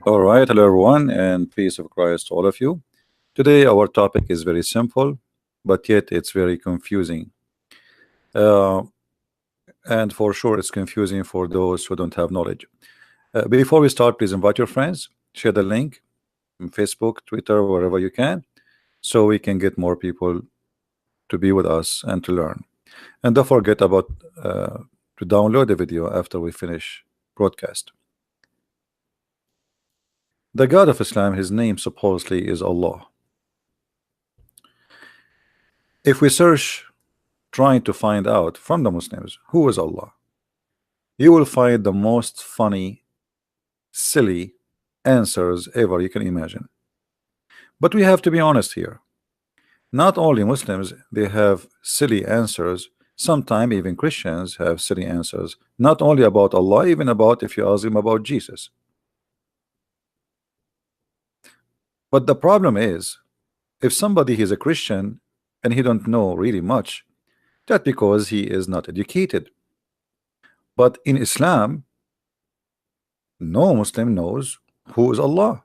All right, hello everyone, and peace of Christ to all of you. Today, our topic is very simple, but yet it's very confusing. Uh, and for sure, it's confusing for those who don't have knowledge. Before we start, please invite your friends, share the link on Facebook, Twitter, wherever you can, so we can get more people to be with us and to learn. And don't forget about to download the video after we finish broadcast. The God of Islam, his name supposedly is Allah. If we search trying to find out from the Muslims who is Allah, you will find the most funny, silly answers ever you can imagine. But we have to be honest here. Not only Muslims, they have silly answers. Sometimes even Christians have silly answers. Not only about Allah, even about if you ask them about Jesus. But the problem is, if somebody is a Christian and he don't know really much, that's because he is not educated. But in Islam, no Muslim knows who is Allah.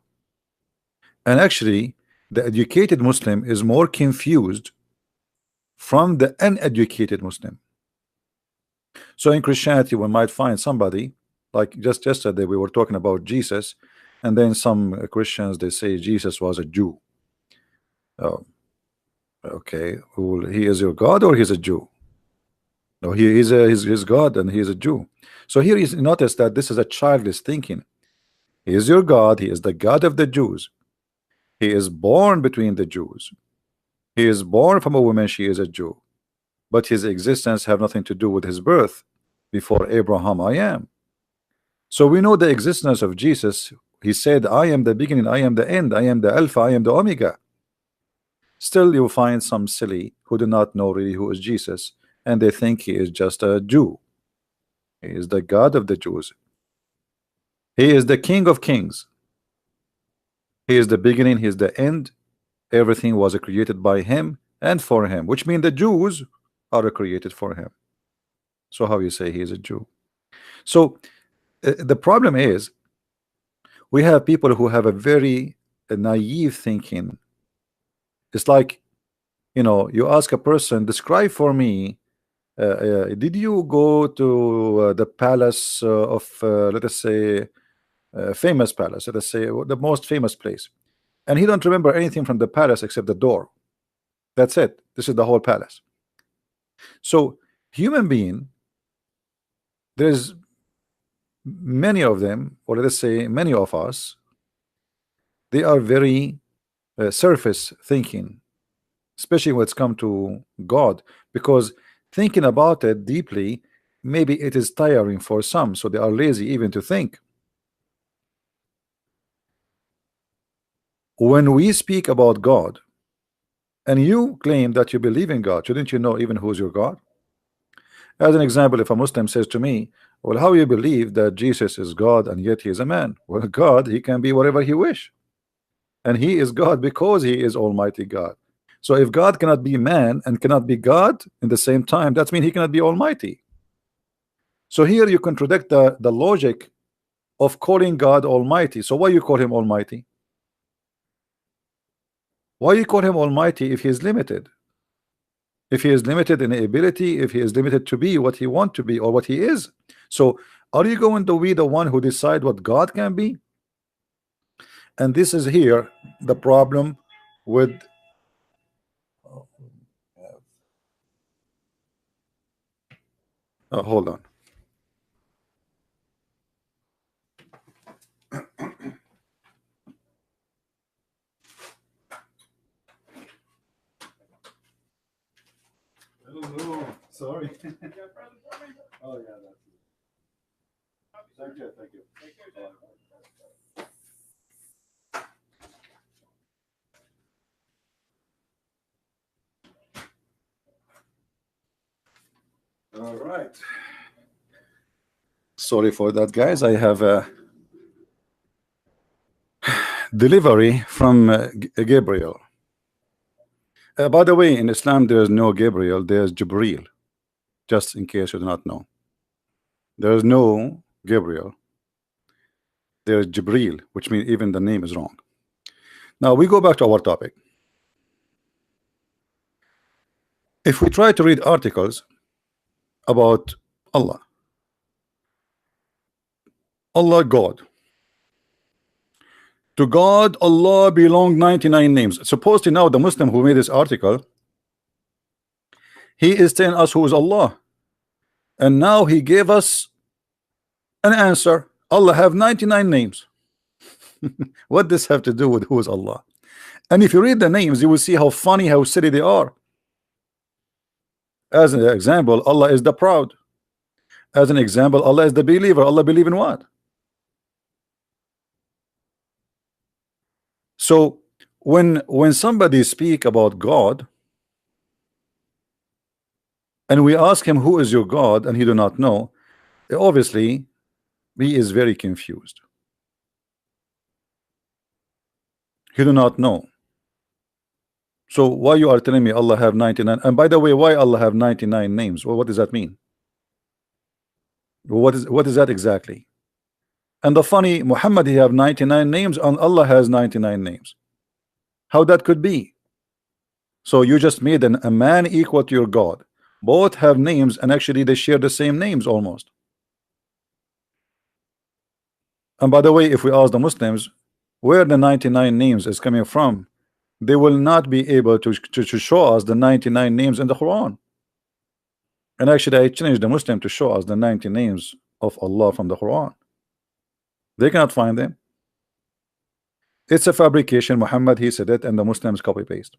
And actually, the educated Muslim is more confused from the uneducated Muslim. So in Christianity, we might find somebody, like just yesterday we were talking about Jesus, and then some Christians, they say Jesus was a Jew. Oh, okay, well, he is your God or he's a Jew? No, he is his God and he is a Jew. So here is notice that this is a childish thinking. He is your God, he is the God of the Jews. He is born between the Jews. He is born from a woman, she is a Jew. But his existence have nothing to do with his birth. Before Abraham, I am. So we know the existence of Jesus. He said, I am the beginning, I am the end, I am the Alpha, I am the Omega. Still, you find some silly who do not know really who is Jesus, and they think he is just a Jew. He is the God of the Jews. He is the King of Kings. He is the beginning, he is the end. Everything was created by him and for him, which means the Jews are created for him. So how you say he is a Jew? So the problem is we have people who have a very naive thinking. It's like, you know, you ask a person, describe for me, did you go to the palace of, let us say, famous palace, let us say the most famous place, and he don't remember anything from the palace except the door. That's it. This is the whole palace. So human being, there's many of them, or let us say many of us, they are very surface thinking, especially when it's come to God, because thinking about it deeply, maybe it is tiring for some, so they are lazy even to think. When we speak about God and you claim that you believe in God, shouldn't you know even who's your God? As an example, if a Muslim says to me, well, how you believe that Jesus is God and yet he is a man? Well, God, he can be whatever he wish, and he is God because he is Almighty God. So if God cannot be man and cannot be God in the same time, that means he cannot be Almighty. So here you contradict the logic of calling God Almighty. So why you call him Almighty? Why you call him Almighty if he is limited? If he is limited in ability, if he is limited to be what he want to be or what he is. So are you going to be the one who decide what God can be? And this is here the problem with hold on. Oh, sorry. Oh yeah, that's it. Thank you, thank you. All right. Sorry for that, guys. I have a delivery from Gabriel. By the way, in Islam, there is no Gabriel, there's Jibril. Just in case you do not know, there is no Gabriel. There's Jibril, which means even the name is wrong. Now we go back to our topic. If we try to read articles about Allah, Allah God. To God, Allah belong 99 names. Supposedly now the Muslim who made this article, he is telling us who is Allah. And now he gave us an answer. Allah have 99 names. What does this have to do with who is Allah? And if you read the names, you will see how funny, how silly they are. As an example, Allah is the proud. As an example, Allah is the believer. Allah believe in what? So when somebody speak about God and we ask him who is your God and he do not know, obviously he is very confused. He do not know. So why you are telling me Allah have 99? And by the way, why Allah have 99 names? Well, what does that mean? What is that exactly? And the funny, Muhammad, he have 99 names and Allah has 99 names. How that could be? So you just made a man equal to your God. Both have names and actually they share the same names almost. And by the way, if we ask the Muslims where the 99 names is coming from, they will not be able to show us the 99 names in the Quran. And actually I challenged the Muslim to show us the 90 names of Allah from the Quran. They cannot find them. It's a fabrication. Muhammad, he said it, and the Muslims copy paste.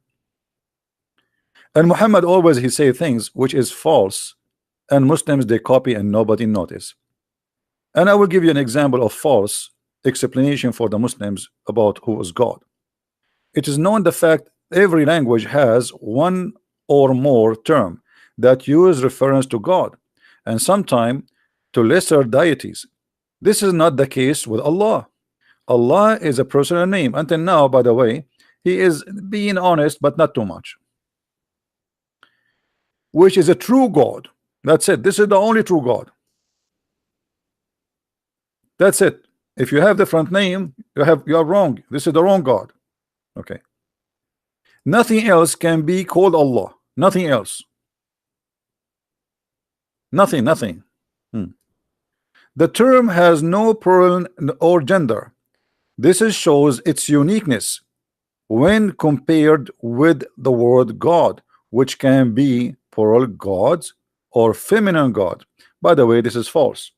And Muhammad always he say things which is false, and Muslims they copy and nobody notice. And I will give you an example of false explanation for the Muslims about who is God. It is known the fact every language has one or more term that use reference to God and sometimes to lesser deities. This is not the case with Allah. Allah is a personal name. Until now, by the way, he is being honest, but not too much. Which is a true God. That's it. This is the only true God. That's it. If you have different name, you are wrong. This is the wrong God. Okay. Nothing else can be called Allah. Nothing else. Nothing. The term has no plural or gender. This shows its uniqueness when compared with the word God, which can be plural gods or feminine God. By the way, this is false,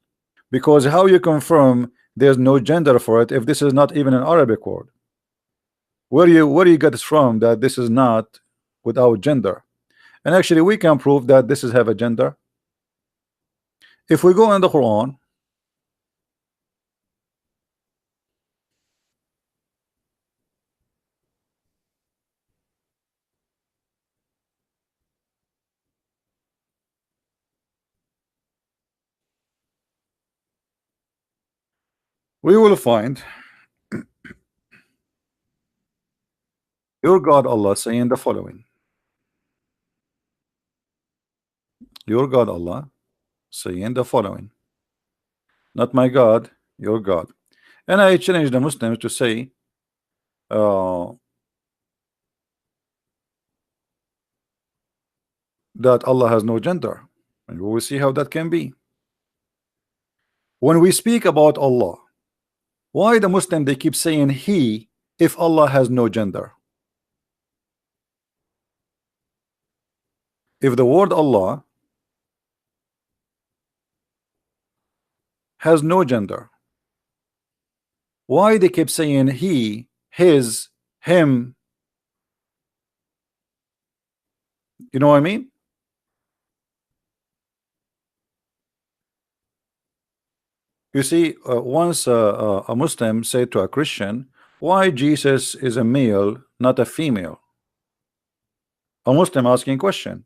because how you confirm there's no gender for it if this is not even an Arabic word? Where do you get this from that this is not without gender? And actually we can prove that this is have a gender. If we go in the Quran, we will find your God Allah saying the following. Your God Allah saying the following. Not my God, your God. And I challenge the Muslims to say that Allah has no gender, and we will see how that can be. When we speak about Allah, why the Muslim they keep saying he if Allah has no gender? If the word Allah has no gender, why they keep saying he, his, him? You know what I mean? You see, once a Muslim said to a Christian, why Jesus is a male, not a female? A Muslim asking question,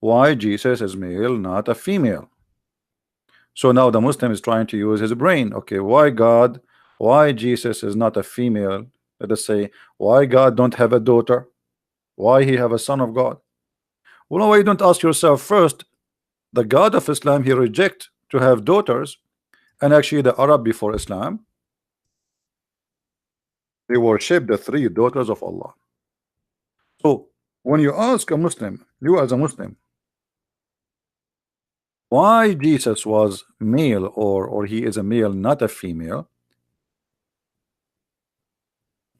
why Jesus is male, not a female? So now the Muslim is trying to use his brain. Okay, why Jesus is not a female? Let us say, why God don't have a daughter? Why he have a son of God? Well, why you don't ask yourself first, the God of Islam, he reject to have daughters. And actually the Arab before Islam, They worship the three daughters of Allah. So when you ask a Muslim, you as a Muslim, why Jesus was male, or he is a male, not a female,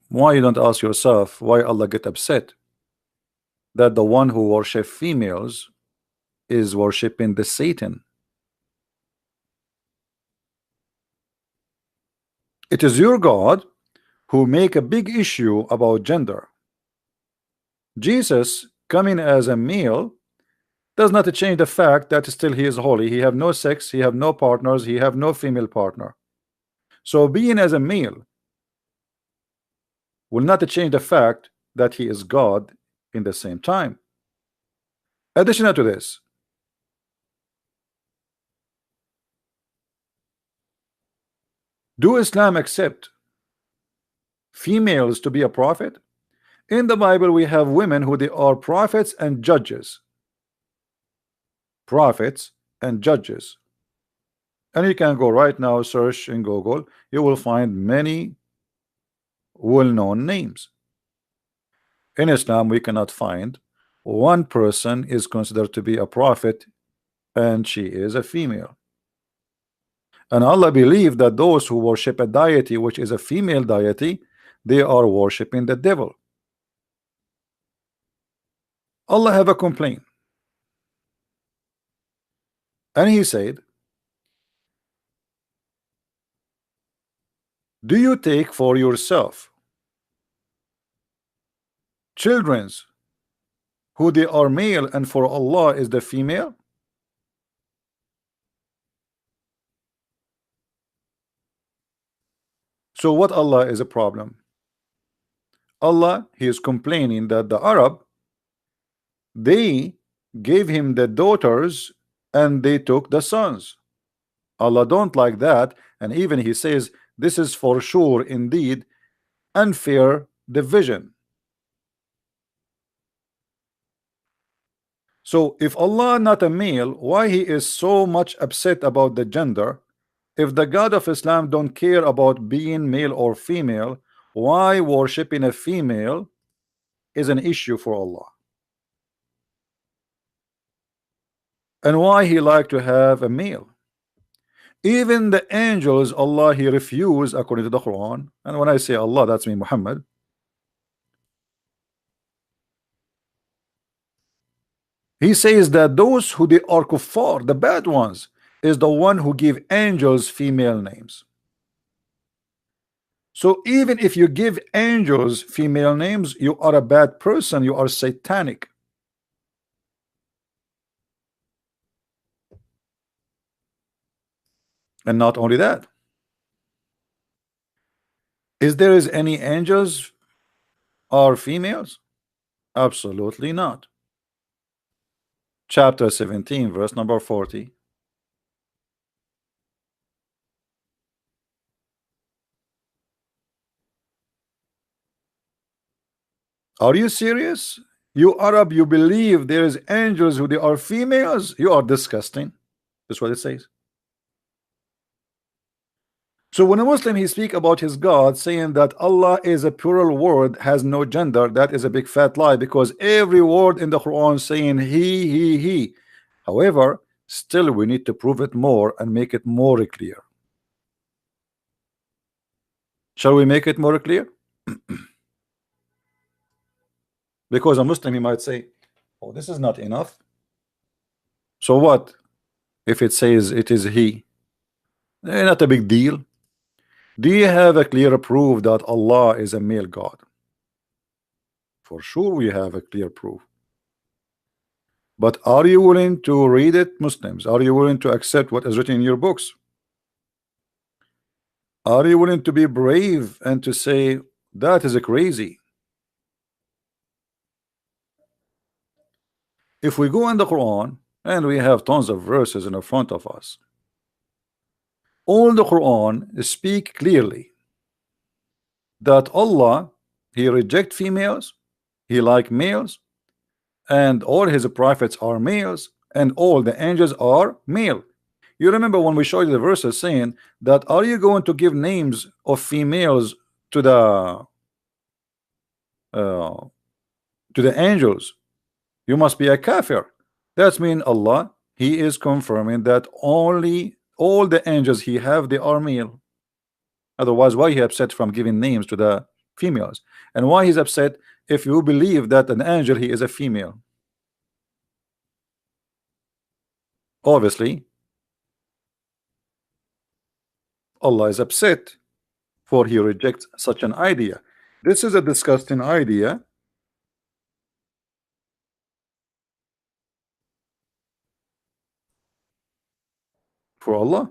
why you don't ask yourself why Allah get upset that the one who worship females is worshiping the Satan? It is your God who make a big issue about gender. Jesus coming as a male does not change the fact that still he is holy. He have no sex, he have no partners, he have no female partner. So being as a male will not change the fact that he is God in the same time. Additional to this, do Islam accept females to be a prophet? In the Bible we have women who they are prophets and judges. Prophets and judges. And you can go right now, search in Google, you will find many well-known names. In Islam we cannot find one person is considered to be a prophet and she is a female. And Allah believed that those who worship a deity which is a female deity, they are worshiping the devil. Allah have a complaint, and he said, do you take for yourself children's who they are male and for Allah is the female? So what Allah is a problem? Allah, he is complaining that the Arab, they gave him the daughters and they took the sons. Allah don't like that, and even he says this is for sure indeed unfair division. So if Allah not a male, why he is so much upset about the gender? If the God of Islam don't care about being male or female, why worshiping a female is an issue for Allah? And why he like to have a male? Even the angels, Allah he refused according to the Quran. And when I say Allah, that's me, Muhammad. He says that those who they are kuffar, the bad ones, is the one who give angels female names. So even if you give angels female names, you are a bad person, you are satanic. And not only that, is there any angels are females? Absolutely not. Chapter 17 verse number 40. Are you serious? You Arab, you believe there is angels who they are females? You are disgusting. That's what it says. So when a Muslim he speak about his God saying that Allah is a plural word, has no gender, that is a big fat lie, because every word in the Quran saying he. However, still we need to prove it more and make it more clear. Shall we make it more clear? Because a Muslim he might say, oh, this is not enough. So what if it says it is he? Not a big deal. Do you have a clear proof that Allah is a male God? For sure we have a clear proof. But are you willing to read it, Muslims? Are you willing to accept what is written in your books? Are you willing to be brave and to say that is a crazy? If we go in the Quran, and we have tons of verses in front of us, all the Quran speak clearly that Allah he reject females, he like males, and all his prophets are males, and all the angels are male. You remember when we showed you the verses saying that are you going to give names of females to the uh, to the angels, you must be a kafir. That's mean Allah, he is confirming that only all the angels he have, they are male. Otherwise, why he upset from giving names to the females? And why he's upset if you believe that an angel he is a female? Obviously, Allah is upset for he rejects such an idea. This is a disgusting idea. For Allah.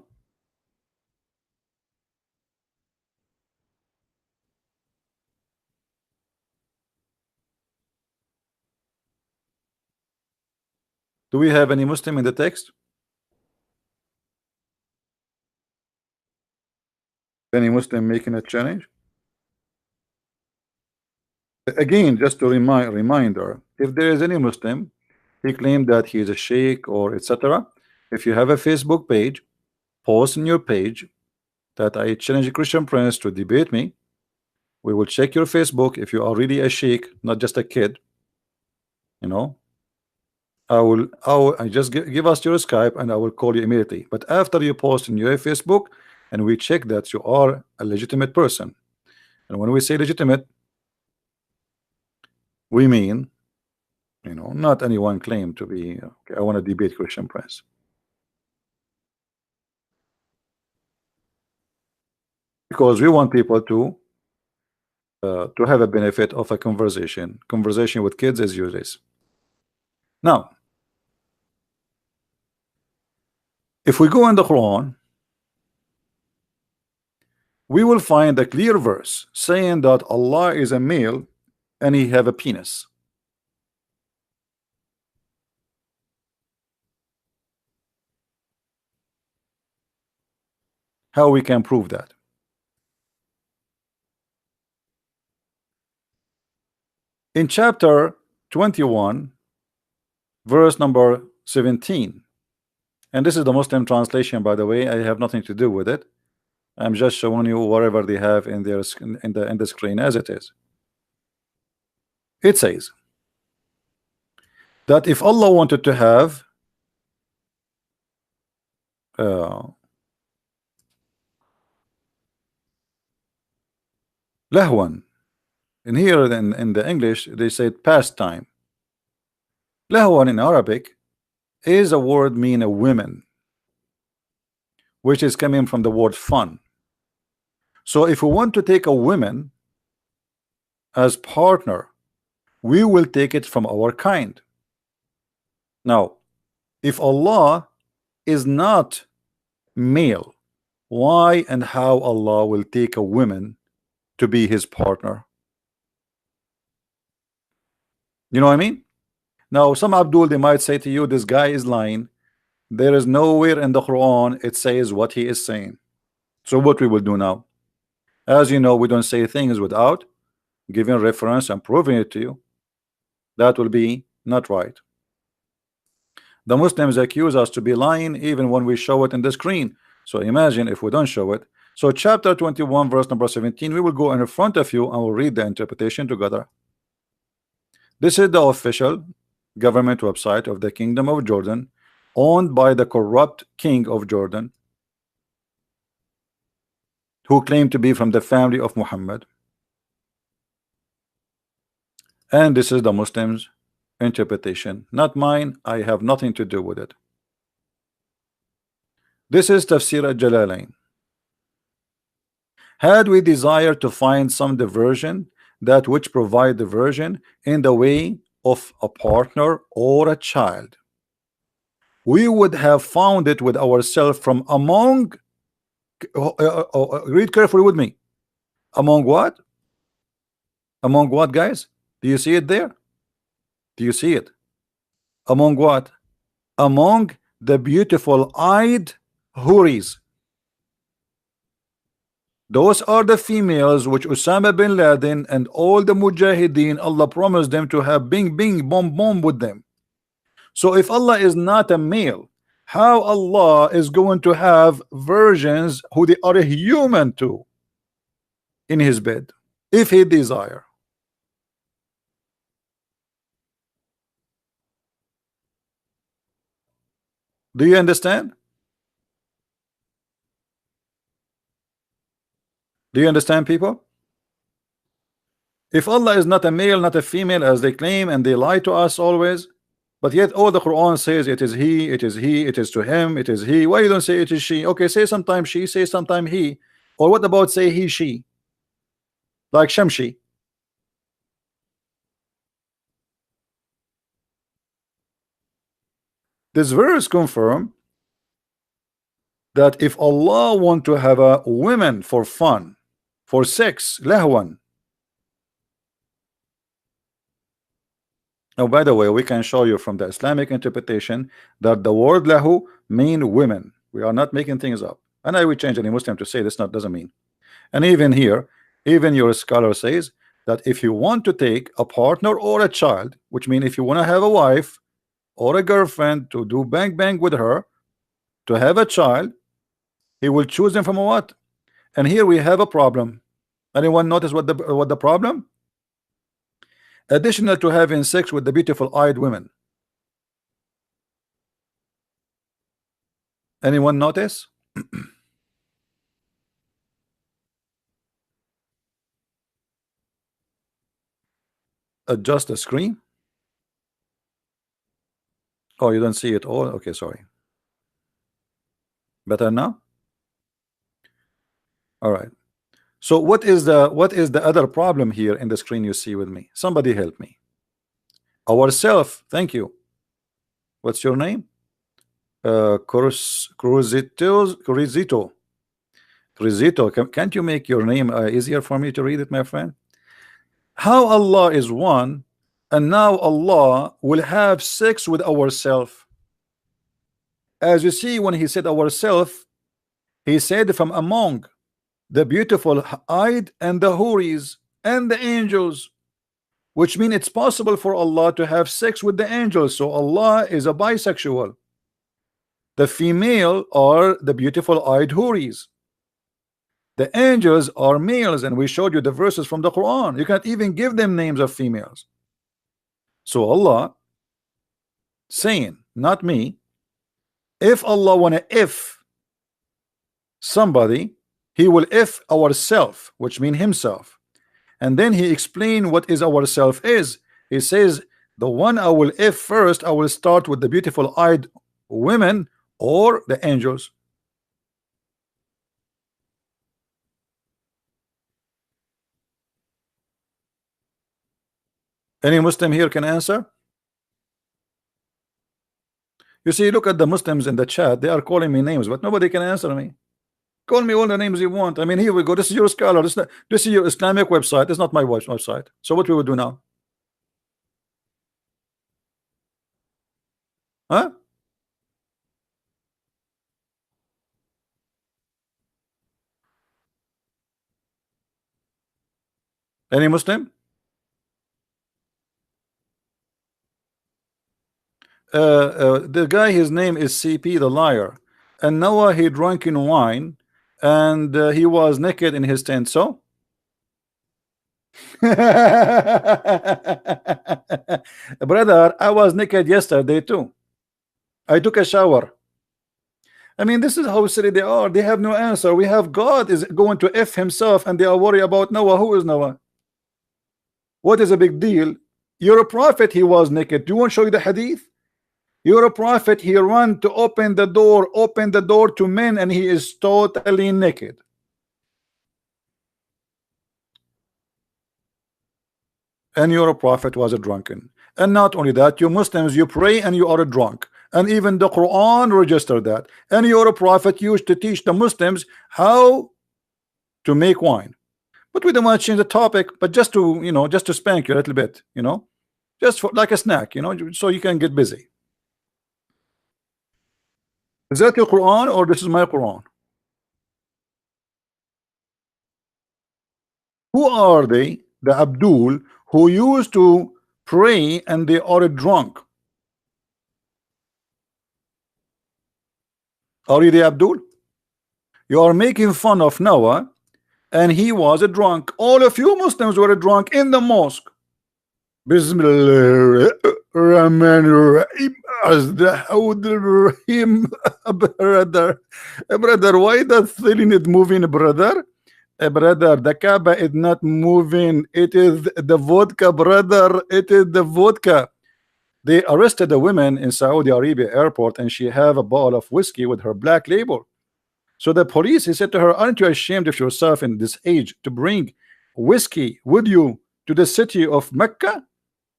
Do we have any Muslim in the text? Any Muslim making a challenge? Again, just to reminder, if there is any Muslim, he claimed that he is a sheikh or etc. If you have a Facebook page, post in your page that I challenge a Christian Prince to debate me. We will check your Facebook if you are really a sheikh, not just a kid. You know, I just give us your Skype and I will call you immediately. But after you post in your Facebook and we check that you are a legitimate person, and when we say legitimate, we mean, you know, not anyone claim to be okay, I want to debate Christian Prince. Because we want people to have a benefit of a conversation. Conversation with kids is useless. Now, if we go in the Quran, we will find a clear verse saying that Allah is a male and he have a penis. How we can prove that? In chapter 21, verse number 17, and this is the Muslim translation, by the way. I have nothing to do with it. I'm just showing you whatever they have in their in the screen as it is. It says that if Allah wanted to have lahwan, and here in the English they said pastime. Lahwan in Arabic is a word mean a women, which is coming from the word fun. So if we want to take a woman as partner, we will take it from our kind. Now, if Allah is not male, why and how Allah will take a woman to be his partner? You know what I mean? Now, some Abdul, they might say to you, this guy is lying. There is nowhere in the Quran it says what he is saying. So what we will do now? As you know, we don't say things without giving reference and proving it to you. That will be not right. The Muslims accuse us to be lying even when we show it in the screen. So imagine if we don't show it. So chapter 21 verse number 17, we will go in front of you and we'll read the interpretation together. This is the official government website of the Kingdom of Jordan, owned by the corrupt king of Jordan, who claimed to be from the family of Muhammad. And this is the Muslims' interpretation, not mine. I have nothing to do with it. This is Tafsir al-Jalalain. Had we desired to find some diversion, that which provide diversion in the way of a partner or a child, we would have found it with ourselves from among read carefully with me. Among what? Among what, guys? Do you see it there? Do you see it? Among what? Among the beautiful eyed houris. Those are the females which Osama bin Laden and all the Mujahideen, Allah promised them to have bing bing bomb bomb with them. So if Allah is not a male, how Allah is going to have virgins who they are a human too in his bed, if he desire? Do you understand? Do you understand, people? If Allah is not a male, not a female, as they claim, and they lie to us always, but yet all the Quran says it is he, it is he, it is to him, it is he. Why you don't say it is she? Okay, say sometime she, say sometime he. Or what about say he, she? Like Shamshi. This verse confirm that if Allah want to have a women for fun, for sex, lahwan. Now, by the way, we can show you from the Islamic interpretation that the word lahu mean women. We are not making things up. And I will change any Muslim to say this not doesn't mean. And even here, even your scholar says that if you want to take a partner or a child, which means if you want to have a wife or a girlfriend to do bang bang with her, to have a child, he will choose them from a what? And here we have a problem. Anyone notice what the problem? Additional to having sex with the beautiful eyed women. Anyone notice? Adjust the screen. Oh, you don't see it all? Okay, sorry. Better now? All right. So what is the other problem here in the screen you see with me? Somebody help me. Ourself, thank you. What's your name? Cruzito. Can't you make your name easier for me to read it, my friend? How Allah is one, and now Allah will have sex with ourself. As you see, when he said ourself, he said from among the beautiful eyed and the houris and the angels, which means it's possible for Allah to have sex with the angels. So Allah is a bisexual. The female are the beautiful eyed houris. The angels are males, and we showed you the verses from the Quran. You can't even give them names of females. So Allah saying, not me, if Allah wanna if somebody, he will if ourself, which mean himself. And then he explained what is ourself is. He says, the one I will if first, I will start with the beautiful eyed women or the angels. Any Muslim here can answer? You see, look at the Muslims in the chat. They are calling me names, but nobody can answer me. Call me all the names you want. I mean, here we go. This is your scholar. This is your Islamic website. It's not my website. So what we will do now? Huh? Any Muslim? The guy, his name is CP the liar, and Noah he drank in wine, and he was naked in his tent. So brother, I was naked yesterday too. I took a shower. I mean, this is how silly they are. They have no answer. We have God is going to F himself, and they are worried about Noah. Who is Noah? What is a big deal? You're a prophet. He was naked. Do you want to show you the hadith? You're a prophet. He run to open the door to men, and he is totally naked. And you're a prophet was a drunken. And not only that, you Muslims, you pray and you are a drunk. And even the Quran registered that. And you're a prophet used to teach the Muslims how to make wine. But we don't want to change the topic, but just to, you know, just to spank you a little bit, you know, just for like a snack, you know, so you can get busy. Is that your Quran or this is my Quran? Who are they? The Abdul who used to pray and they are drunk. Are you the Abdul? You are making fun of Noah, and he was a drunk. All of you Muslims were drunk in the mosque. Bismillah. him, brother, why that thing is moving, brother? Brother, the Kaaba is not moving. It is the vodka, brother. It is the vodka. They arrested a woman in Saudi Arabia airport, and she have a bottle of whiskey with her black label. So the police, he said to her, aren't you ashamed of yourself in this age to bring whiskey with you to the city of Mecca?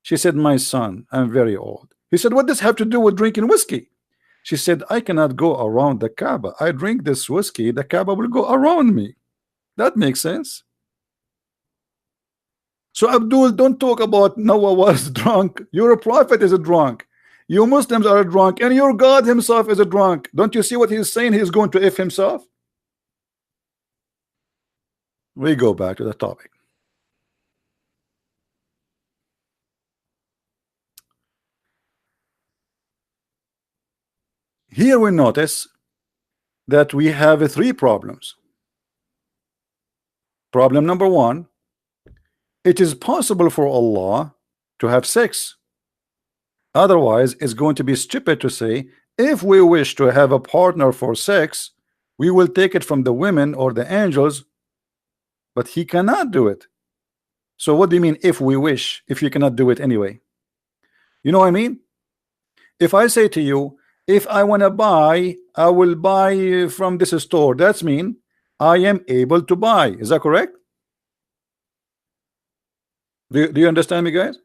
She said, my son, I'm very old. He said, what does this have to do with drinking whiskey? She said, I cannot go around the Kaaba. I drink this whiskey, the Kaaba will go around me. That makes sense. So Abdul, don't talk about Noah was drunk. Your prophet is a drunk. You Muslims are drunk, and your God himself is a drunk. Don't you see what he's saying? He's going to F himself. We go back to the topic. Here we notice that we have three problems. Problem number one, it is possible for Allah to have sex. Otherwise, it's going to be stupid to say, if we wish to have a partner for sex, we will take it from the women or the angels, but he cannot do it. So what do you mean, if we wish, if you cannot do it anyway? You know what I mean? If I say to you, if I want to buy, I will buy from this store. That's mean I am able to buy. Is that correct? Do you understand me, guys?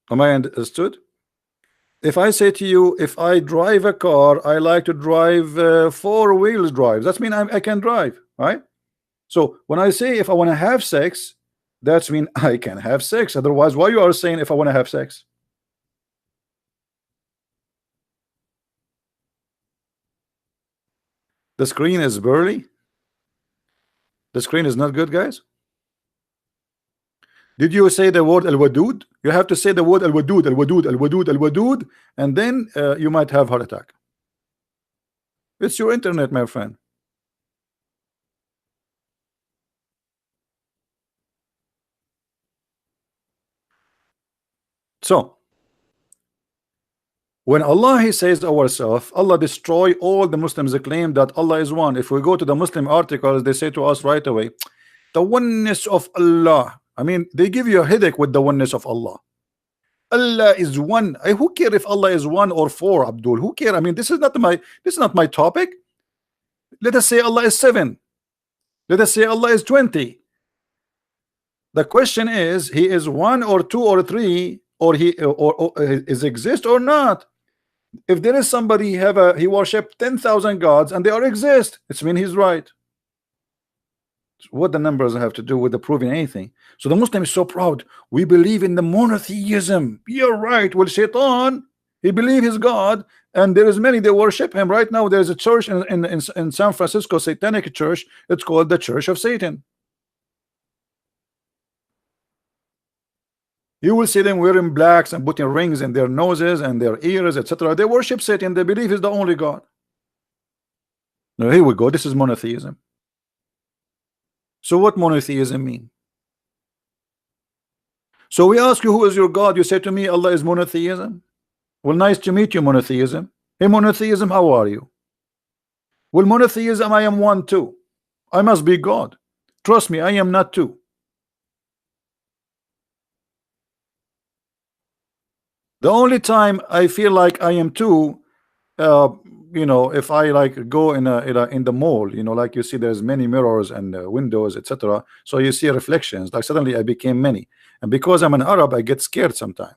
Am I understood? If I say to you, if I drive a car, I like to drive four wheels drive. That's mean I can drive, right? So when I say if I want to have sex, that's mean I can have sex. Otherwise, why you are saying if I want to have sex? The screen is burly. The screen is not good, guys. Did you say the word al-wadud? You have to say the word al-wadud, al-wadud, al-wadud, al-wadud, and then you might have heart attack. It's your internet, my friend. So when Allah he says ourselves, Allah destroy all the Muslims that claim that Allah is one. If we go to the Muslim articles, they say to us right away, the oneness of Allah. I mean, they give you a headache with the oneness of Allah. Allah is one. Who care if Allah is one or four, Abdul? Who care? I mean, this is not my topic. Let us say Allah is 7. Let us say Allah is 20. The question is, he is 1 or 2 or 3, or he or is exist or not. If there is somebody he worship 10,000 gods and they are exist, it's mean he's right. What the numbers have to do with the proving anything? So the Muslim is so proud. We believe in the monotheism. You're right. Well, Shaitan, he believe his God, and there is many they worship him. Right now, there's a church in San Francisco, satanic church. It's called the Church of Satan. You will see them wearing blacks and putting rings in their noses and their ears, etc. They worship Satan. They believe he's the only God. Now here we go. This is monotheism. So what monotheism mean? So we ask you, who is your God? You say to me, Allah is monotheism. Well, nice to meet you, monotheism. Hey, monotheism, how are you? Well, monotheism, I am one too. I must be God. Trust me, I am not two. The only time I feel like I am two, you know, if I like go in the mall, you know, like you see there's many mirrors and windows, etc. So you see reflections. Like suddenly I became many, and because I'm an Arab, I get scared sometimes.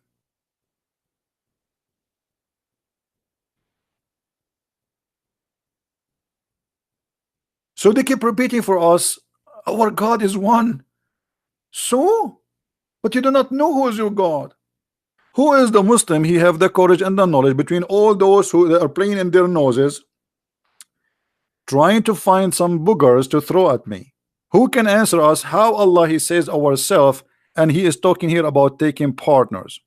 So they keep repeating for us, our God is one. So, but you do not know who is your God. Who is the Muslim? He have the courage and the knowledge between all those who are playing in their noses, trying to find some boogers to throw at me. Who can answer us how Allah he says ourself, and he is talking here about taking partners?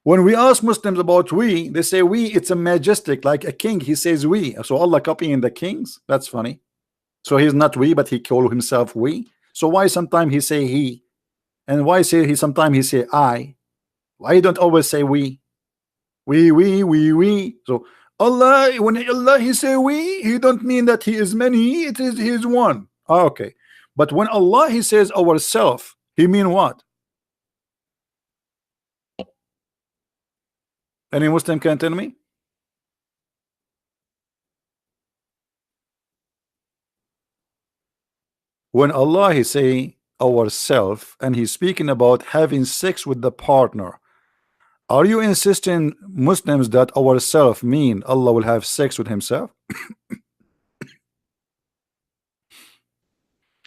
When we ask Muslims about we, they say we, it's a majestic, like a king. He says we. So Allah copying the kings? That's funny. So he's not we, but he call himself we. So why sometimes he say he? And why say he sometimes he say I? Why you don't always say we? We. So Allah, when Allah he say we, he don't mean that he is many, it is he is one. Ah, okay. But when Allah he says ourself, he mean what? Any Muslim can tell me? When Allah he say ourself and he's speaking about having sex with the partner, are you insisting Muslims that ourself mean Allah will have sex with himself?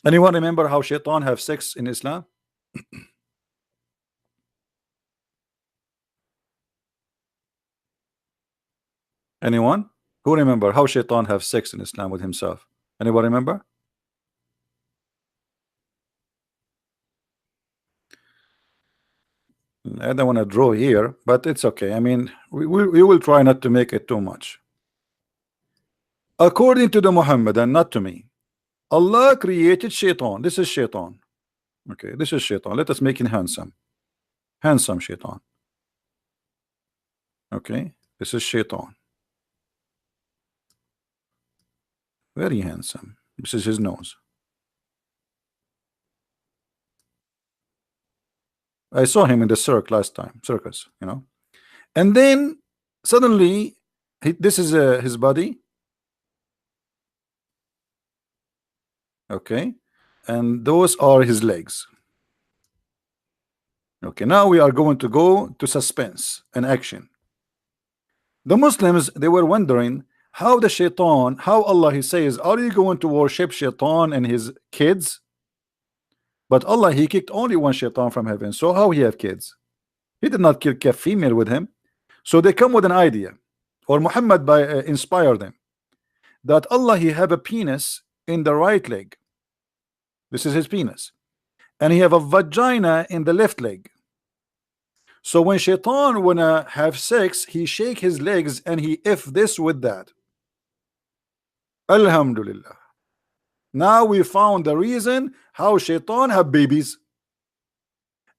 Anyone remember how shaitan have sex in Islam? Anyone who remember how shaitan have sex in Islam with himself? Anyone remember? I don't want to draw here, but it's okay. I mean, we will try not to make it too much. According to the Mohammedan, not to me, Allah created shaitan. This is shaitan. Okay, this is shaitan. Let us make it handsome. Handsome shaitan. Okay, this is shaitan. Very handsome. This is his nose. I saw him in the circus last time, circus, you know. And then suddenly, this is his body. Okay, and those are his legs. Okay, now we are going to go to suspense and action. The Muslims, they were wondering how the shaitan, how Allah he says, are you going to worship shaitan and his kids? But Allah he kicked only one shaitan from heaven, so how he have kids? He did not kill a female with him. So they come with an idea, or Muhammad by inspire them, that Allah he have a penis in the right leg. This is his penis, and he have a vagina in the left leg. So when shaitan wanna have sex, he shake his legs and he if this with that. Alhamdulillah. Now we found the reason how shaitan have babies.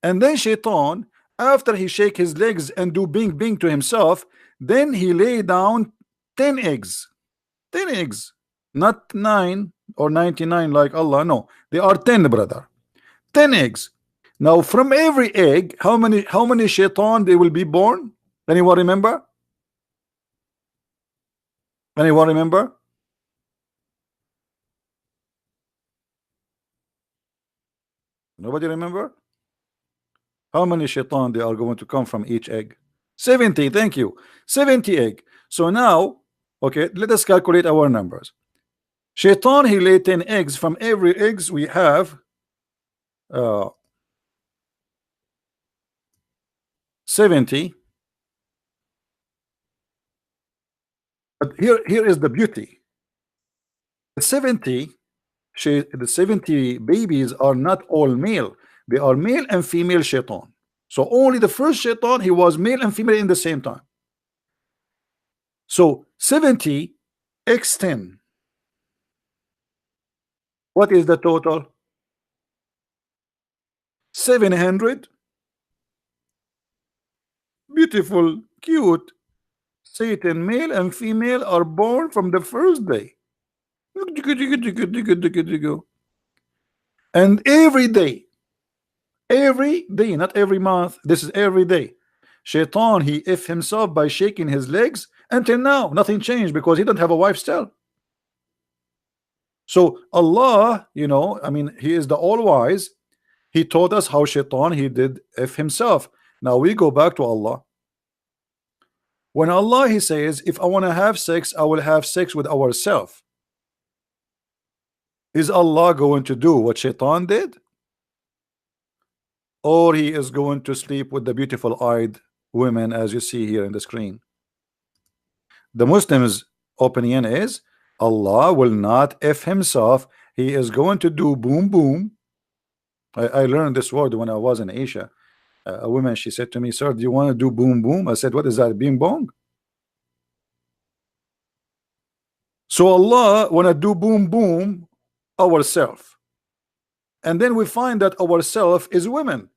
And then shaitan, after he shake his legs and do bing bing to himself, then he lay down 10 eggs. 10 eggs. Not 9 or 99 like Allah. No, they are 10, brother. 10 eggs. Now from every egg, how many shaitan they will be born? Anyone remember? Anyone remember? Nobody remember? How many shaitan they are going to come from each egg? 70. Thank you. 70 egg. So now, okay, let us calculate our numbers. Shaitan he lay 10 eggs. From every eggs we have 70. But here is the beauty. The 70 the 70 babies are not all male. They are male and female shaitan. So only the first shaitan he was male and female in the same time. So 70 x 10. What is the total? 700 beautiful, cute Satan male and female are born from the first day. And every day, not every month, this is every day. Shaitan he if himself by shaking his legs. Until now nothing changed because he don't have a wife still. So Allah, you know, I mean, he is the all-wise. He told us how shaitan he did if himself. Now we go back to Allah. When Allah he says, if I want to have sex, I will have sex with ourselves. Is Allah going to do what shaitan did? Or he is going to sleep with the beautiful eyed women as you see here in the screen? The Muslims opinion is Allah will not if himself. He is going to do boom boom. I learned this word when I was in Asia. A woman, she said to me, sir, do you want to do boom boom? I said, what is that? Bing bong? So Allah want to do boom boom ourselves. and then we find that ourself is women.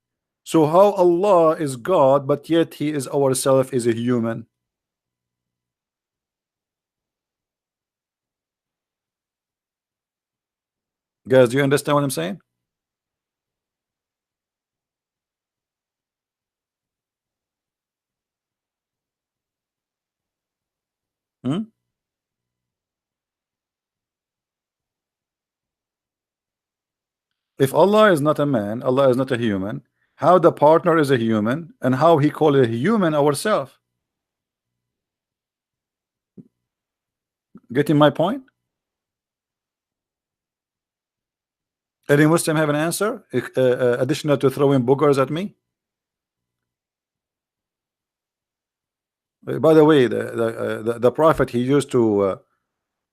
So how Allah is God, but yet He is ourself is a human? Guys, do you understand what I'm saying? Hmm? If Allah is not a man, Allah is not a human, how the partner is a human, and how He called a human ourselves? Getting my point? Any Muslim have an answer additional to throwing boogers at me? By the way, the Prophet, he used to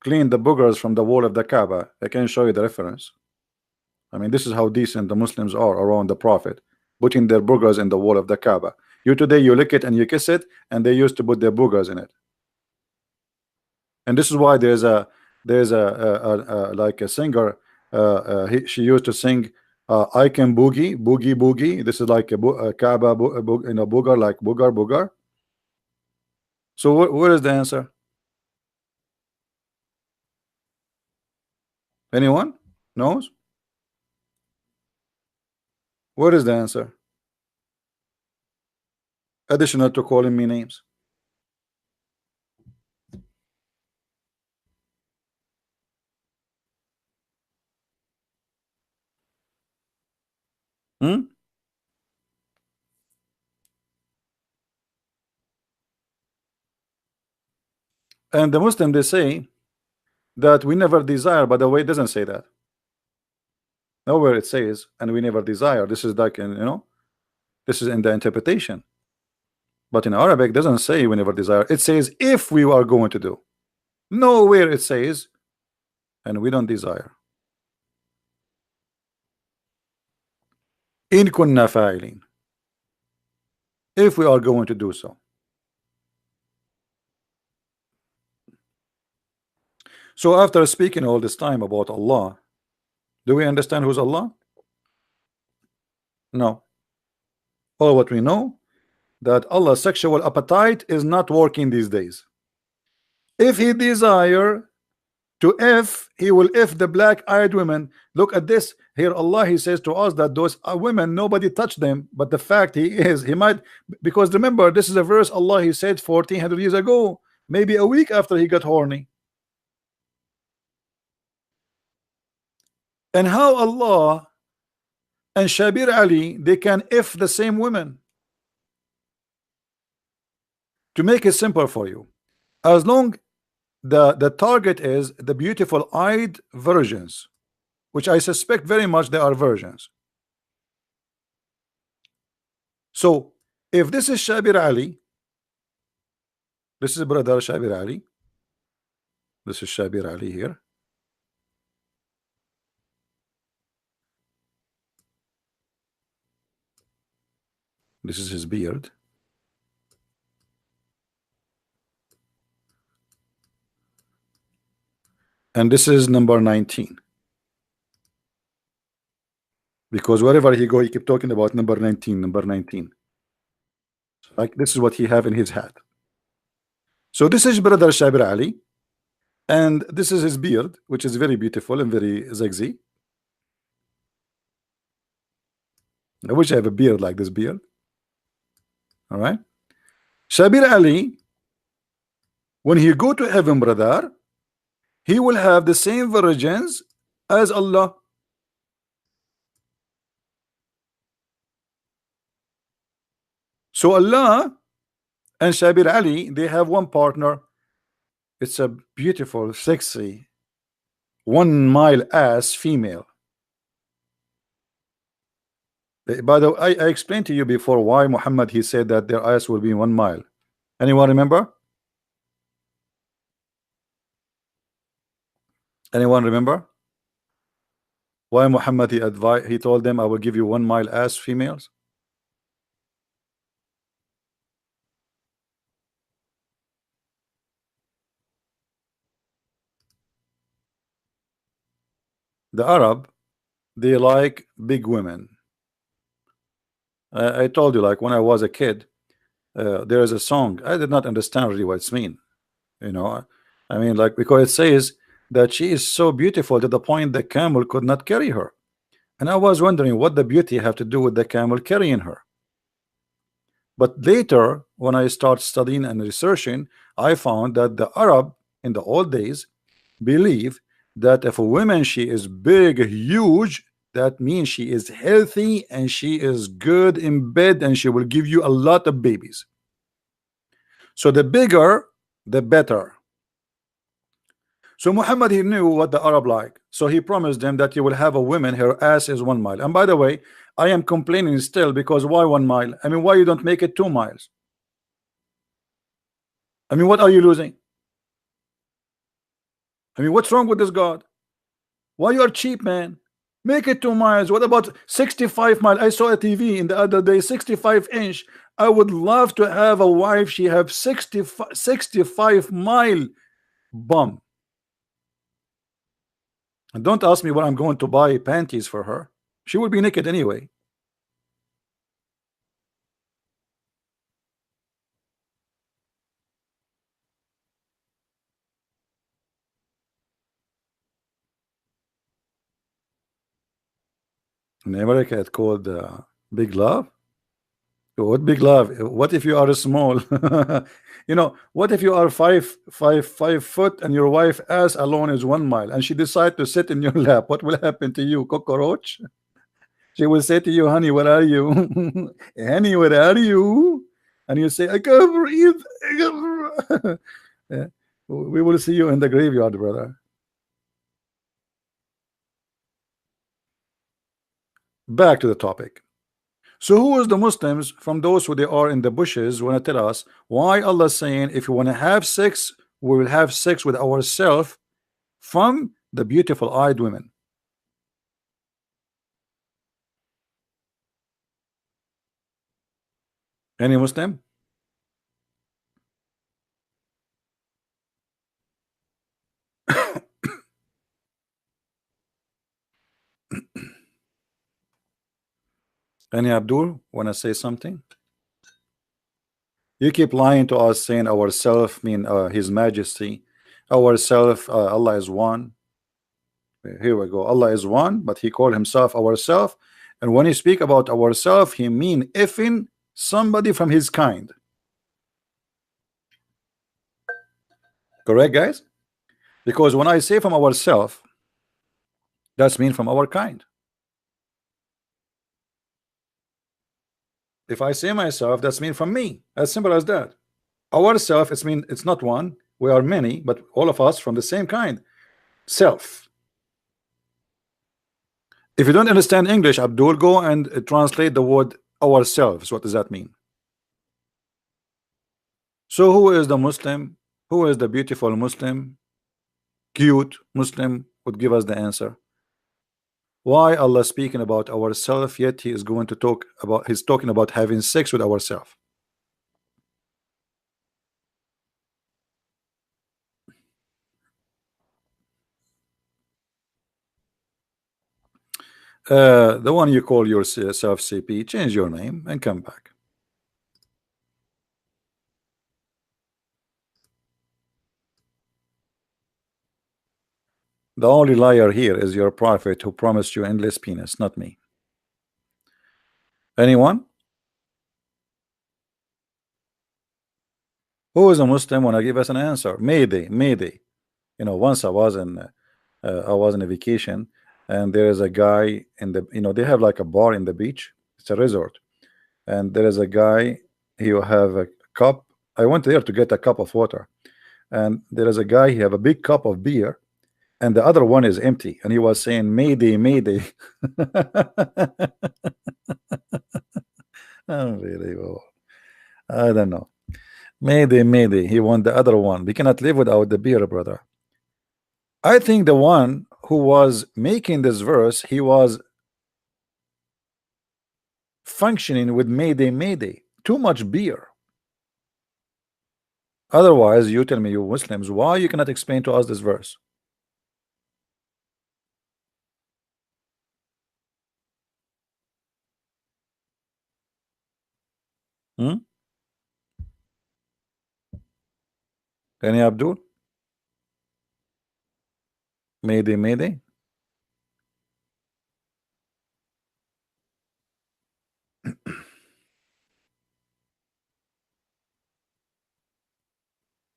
clean the boogers from the wall of the Kaaba. I can show you the reference. I mean, this is how decent the Muslims are around the Prophet, putting their boogers in the wall of the Kaaba. You today, you lick it and you kiss it, and they used to put their boogers in it. And this is why there's a like a singer, she used to sing, I can boogie boogie boogie. This is like a Kaaba in a booger, like booger booger. So what is the answer? Anyone knows? What is the answer? Additional to calling me names. Hmm? And the Muslim, they say that we never desire. By the way, it doesn't say that. Nowhere it says, and we never desire. This is like, this is in the interpretation. But in Arabic, it doesn't say we never desire. It says if we are going to do. Nowhere it says, and we don't desire. In kunna fa'ilin. If we are going to do so. So after speaking all this time about Allah, do we understand who's Allah? No. All what we know, that Allah's sexual appetite is not working these days. If He desire to if, He will if the black-eyed women. Look at this here. Allah, He says to us that those women, nobody touched them, but the fact He might, because remember, this is a verse Allah, He said 1400 years ago, maybe a week after He got horny. And how Allah and Shabir Ali, they can if the same women. To make it simple for you, as long the target is the beautiful eyed virgins, which I suspect very much they are virgins. So if this is Shabir Ali, this is brother Shabir Ali, this is Shabir Ali here. This is his beard. And this is number 19. Because wherever he go, he keep talking about number 19, number 19. Like this is what he have in his hat. So this is brother Shabir Ali, and this is his beard, which is very beautiful and very zigzag. I wish I have a beard like this beard. All right. Shabir Ali, when he go to heaven, brother, he will have the same virgins as Allah. So Allah and Shabir Ali, they have one partner. It's a beautiful, sexy, 1 mile ass female. By the way, I explained to you before why Muhammad, he said that their ass will be 1 mile. Anyone remember? Anyone remember? Why Muhammad, he told them, I will give you 1 mile ass females? The Arab, they like big women. I told you, like when I was a kid, there is a song. I did not understand really what it's mean. You know, I mean, like because it says that she is so beautiful to the point the camel could not carry her. And I was wondering what the beauty have to do with the camel carrying her. But later, when I start studying and researching, I found that the Arab in the old days believe that if a woman she is big, huge, that means she is healthy and she is good in bed and she will give you a lot of babies. So the bigger, the better. So Muhammad, he knew what the Arab like. So he promised them that you will have a woman, her ass is 1 mile. And by the way, I am complaining still because why 1 mile? I mean, why you don't make it 2 miles? I mean, what are you losing? I mean, what's wrong with this God? Why you are cheap, man? Make it 2 miles. What about 65 miles? I saw a TV in the other day, 65 inch. I would love to have a wife. She have 65 mile bum. And don't ask me what I'm going to buy panties for her. She will be naked anyway. In America, it's called big love. What big love? What if you are small? You know, what if you are 5 foot and your wife ass alone is 1 mile and she decide to sit in your lap? What will happen to you, cockroach? She will say to you, honey, where are you? Honey, where are you? And you say, I can't breathe. I can't breathe. Yeah. We will see you in the graveyard, brother. Back to the topic. So who is the Muslims from those who they are in the bushes want to tell us why Allah saying if you want to have sex, we will have sex with ourselves from the beautiful eyed women? Any Muslim? Any Abdul want to say something? You keep lying to us saying ourself mean His Majesty, ourself Allah is one. Here we go. Allah is one, but He called Himself ourself. And when He speak about ourself, He mean effing somebody from His kind. Correct, guys? Because when I say from ourself, that's mean from our kind. If I say myself, that's mean from me. As simple as that. Ourself, it's mean it's not one. We are many, but all of us from the same kind. Self. If you don't understand English, Abdul, go and translate the word ourselves. What does that mean? So who is the Muslim? Who is the beautiful Muslim? Cute Muslim would give us the answer. Why Allah speaking about ourself, yet He is going to talk about He's talking about having sex with ourselves. The one you call yourself CP, change your name and come back. The only liar here is your prophet who promised you endless penis, not me. Anyone? Who is a Muslim want to give us an answer? Mayday, Mayday. You know, once I was on a vacation, and there is a guy in the they have like a bar in the beach. It's a resort, and there is a guy. He will have a cup. I went there to get a cup of water, and there is a guy. He have a big cup of beer, and the other one is empty. And he was saying, "Mayday, Mayday." Unbelievable. I don't know. Mayday, Mayday. He want the other one. We cannot live without the beer, brother. I think the one who was making this verse, he was functioning with Mayday, Mayday. Too much beer. Otherwise, you tell me, you Muslims, why you cannot explain to us this verse? Hmm? Any Abdul? Mayday, Mayday.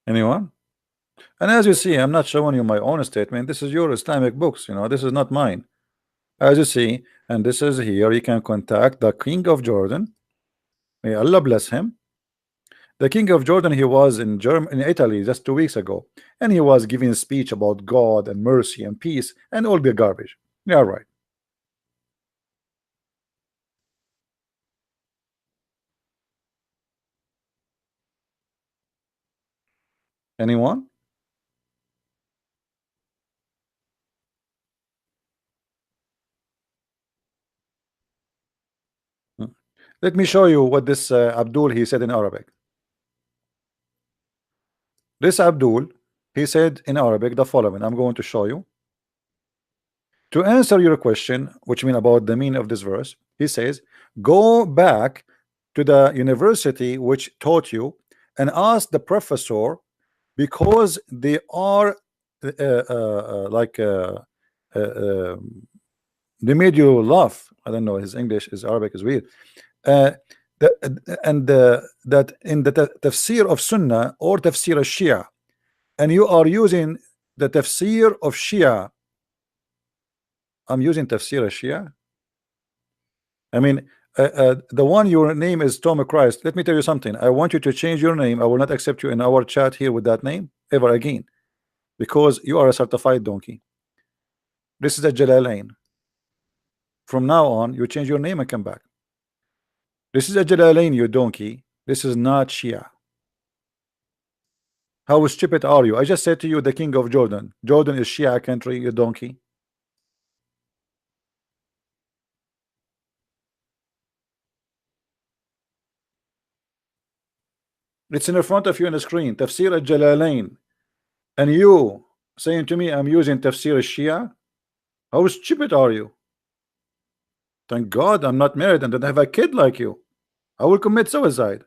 Anyone? And as you see, I'm not showing you my own statement. This is your Islamic books, you know, this is not mine. As you see, and this is here, you can contact the King of Jordan. May Allah bless him. The King of Jordan, he was in Italy just 2 weeks ago, and he was giving a speech about God and mercy and peace and all the garbage. Yeah, right. Anyone? Hmm. Let me show you what this Abdul he said in Arabic. This Abdul, he said in Arabic the following. I'm going to show you. To answer your question, which mean about the meaning of this verse, he says, go back to the university which taught you and ask the professor, because they are like they made you laugh. I don't know, his English, his Arabic is weird. Uh, that in the tafsir of Sunnah or tafsir of Shia, and you are using the tafsir of Shia. I'm using tafsir of Shia. I mean, the one your name is Tom Christ. Let me tell you something. I want you to change your name. I will not accept you in our chat here with that name ever again, because you are a certified donkey. This is a Jalalain. From now on, you change your name and come back. This is a Jalalain, you donkey. This is not Shia. How stupid are you? I just said to you, the King of Jordan. Jordan is Shia country, you donkey. It's in the front of you on the screen. Tafsir al-Jalalain. And you saying to me, I'm using Tafsir al-Shia? How stupid are you? Thank God I'm not married and don't have a kid like you. I will commit suicide.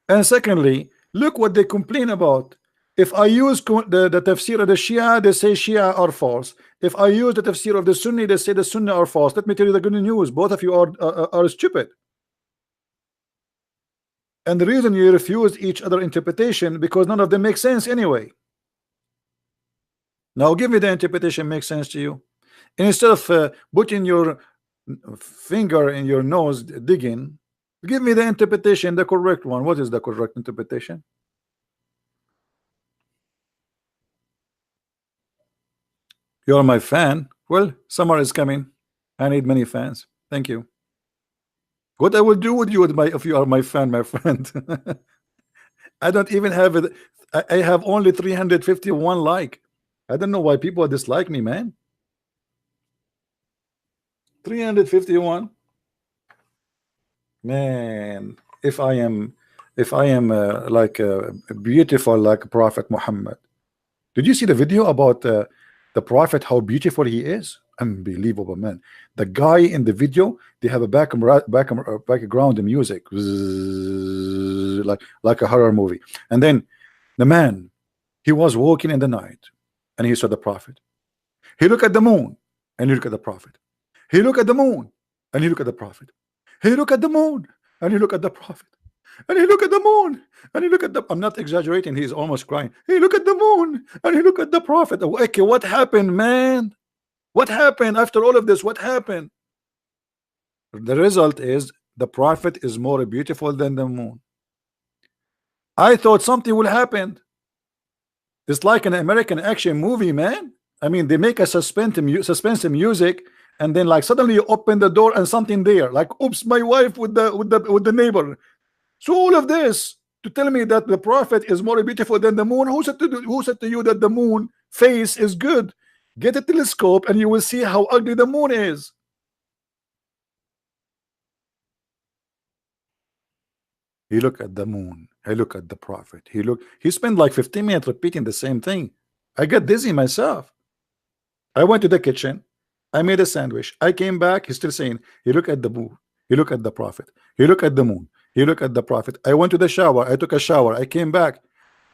And secondly, look what they complain about. If I use the tafsir of the Shia, they say Shia are false. If I use the tafsir of the Sunni, they say the Sunni are false. Let me tell you the good news. Both of you are stupid. And the reason you refuse each other interpretation, because none of them make sense anyway. Now give me the interpretation makes sense to you. And instead of putting your finger in your nose digging, give me the interpretation, the correct one. What is the correct interpretation? You're my fan. Well, summer is coming. I need many fans. Thank you. What I will do with you if you are my fan, my friend. I don't even have it. I have only 351 like. I don't know why people dislike me, man. 351. Man, if I am like beautiful like Prophet Muhammad. Did you see the video about the Prophet, how beautiful he is? Unbelievable, man. The guy in the video, they have a background music, like a horror movie. And then the man, he was walking in the night and he saw the Prophet. He looked at the moon and he looked at the Prophet. He looked at the moon and he looked at the Prophet. He looked at the moon and he looked at the Prophet. And he looked at the moon and he looked at the, I'm not exaggerating, he's almost crying. He looked at the moon and he looked at the Prophet. Okay, what happened, man? What happened after all of this? What happened? The result is the Prophet is more beautiful than the moon. I thought something will happen. It's like an American action movie, man. I mean, they make a suspense music, and then like suddenly you open the door and something there, like oops, my wife with the neighbor. So all of this to tell me that the Prophet is more beautiful than the moon. Who said to you that the moon face is good? Get a telescope and you will see how ugly the moon is. He looked at the moon. He looked at the Prophet. He spent like 15 minutes repeating the same thing. I got dizzy myself. I went to the kitchen. I made a sandwich. I came back. He's still saying, he look at the moon. He look at the prophet. He look at the moon. He look at the prophet. I went to the shower. I took a shower. I came back.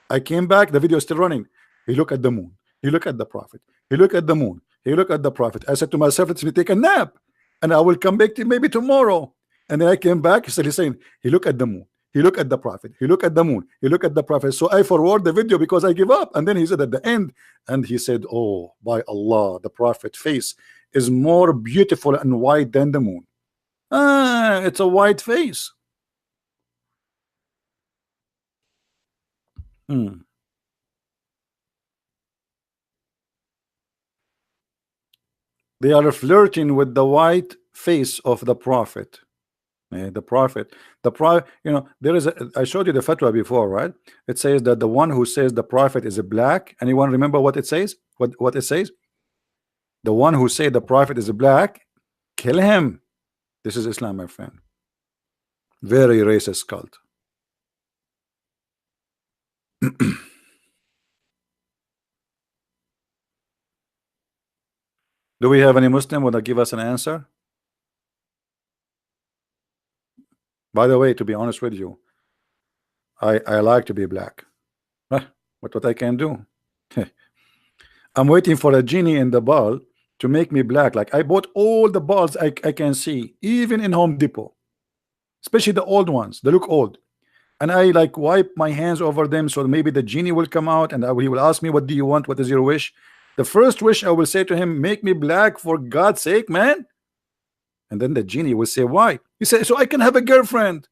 The video is still running. He look at the moon. He look at the prophet. He look at the moon. He look at the prophet. I said to myself, let me take a nap, and I will come back to maybe tomorrow. And then I came back. He's saying, he look at the moon. He look at the prophet. He look at the moon. He look at the prophet. So I forward the video because I give up. And then he said at the end, and he said, oh, by Allah, the prophet face is more beautiful and white than the moon. Ah, it's a white face. They are flirting with the white face of the prophet. The prophet, you know, there is a, I showed you the fatwa before, right? It says that the one who says the prophet is a black. Anyone remember what it says? What it says? The one who say the prophet is a black, kill him. This is Islam, my friend. Very racist cult. Do we have any Muslim who will give us an answer? By the way, to be honest with you, I like to be black. What I can do? I'm waiting for a genie in the ball to make me black. Like I bought all the balls I can see, even in Home Depot, especially the old ones. They look old, and I like wipe my hands over them so maybe the genie will come out and he will ask me, what do you want? What is your wish? The first wish I will say to him, make me black for God's sake, man. And then the genie will say, why? He said, so I can have a girlfriend.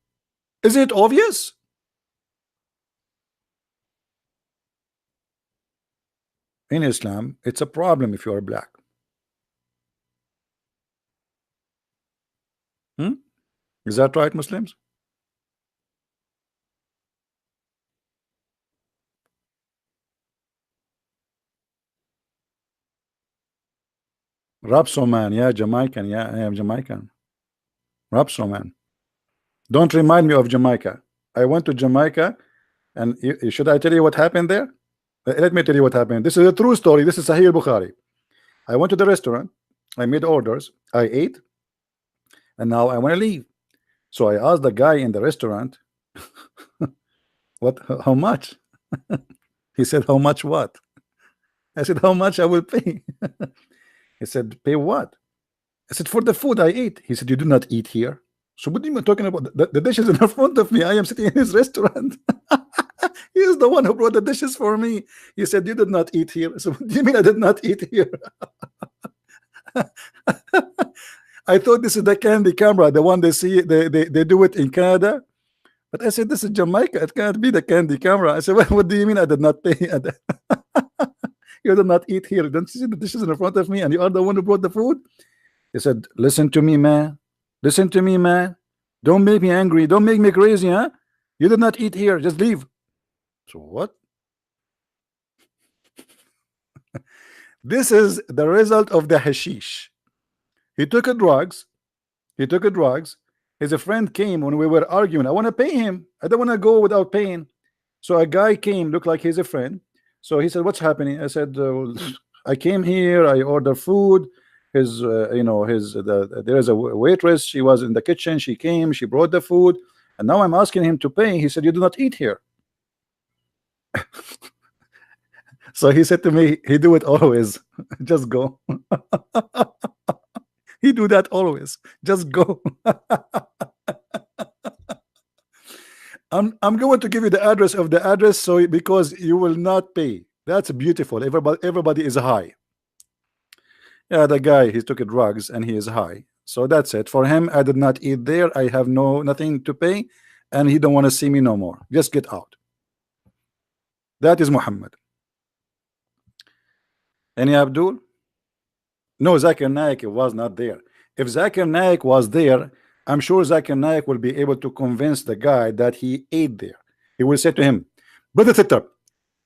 Isn't it obvious? In Islam, it's a problem if you are black. Is that right, Muslims? Rapso man, yeah, Jamaican, yeah, I am Jamaican. Rapso man. Don't remind me of Jamaica. I went to Jamaica, and should I tell you what happened there? Let me tell you what happened. This is a true story. This is Sahih Bukhari. I went to the restaurant. I made orders. I ate, and now I want to leave. So I asked the guy in the restaurant, how much? He said, how much what? I said, how much I will pay? He said, pay what? I said, for the food I ate. He said, you do not eat here. So what are you talking about? The dishes in front of me. I am sitting in his restaurant. He is the one who brought the dishes for me. He said, you did not eat here. So what do you mean I did not eat here? I thought this is the candy camera, the one they see, they do it in Canada. But I said, this is Jamaica. It can't be the candy camera. I said, what do you mean I did not pay? You did not eat here. Don't you see the dishes in front of me and you are the one who brought the food? He said, listen to me, man. Listen to me, man. Don't make me angry. Don't make me crazy, huh? You did not eat here. Just leave. So what? This is the result of the hashish. He took a drugs. He took a drugs. His friend came when we were arguing. I want to pay him. I don't want to go without paying. So a guy came, looked like he's a friend. So he said, what's happening? I said, I came here. I ordered food. His, there is a waitress. She was in the kitchen. She came. She brought the food. And now I'm asking him to pay. He said, you do not eat here. So he said to me, he do it always. Just go. He do that always. Just go. I'm going to give you the address of the address, so because you will not pay. That's beautiful. Everybody is high. Yeah, the guy, he took drugs and he is high. So that's it. For him, I did not eat there. I have nothing to pay, and he don't want to see me no more. Just get out. That is Muhammad. Any Abdul? No, Zakir Naik was not there. If Zakir Naik was there, I'm sure Zakir Naik will be able to convince the guy that he ate there. He will say to him, Brother Sitter,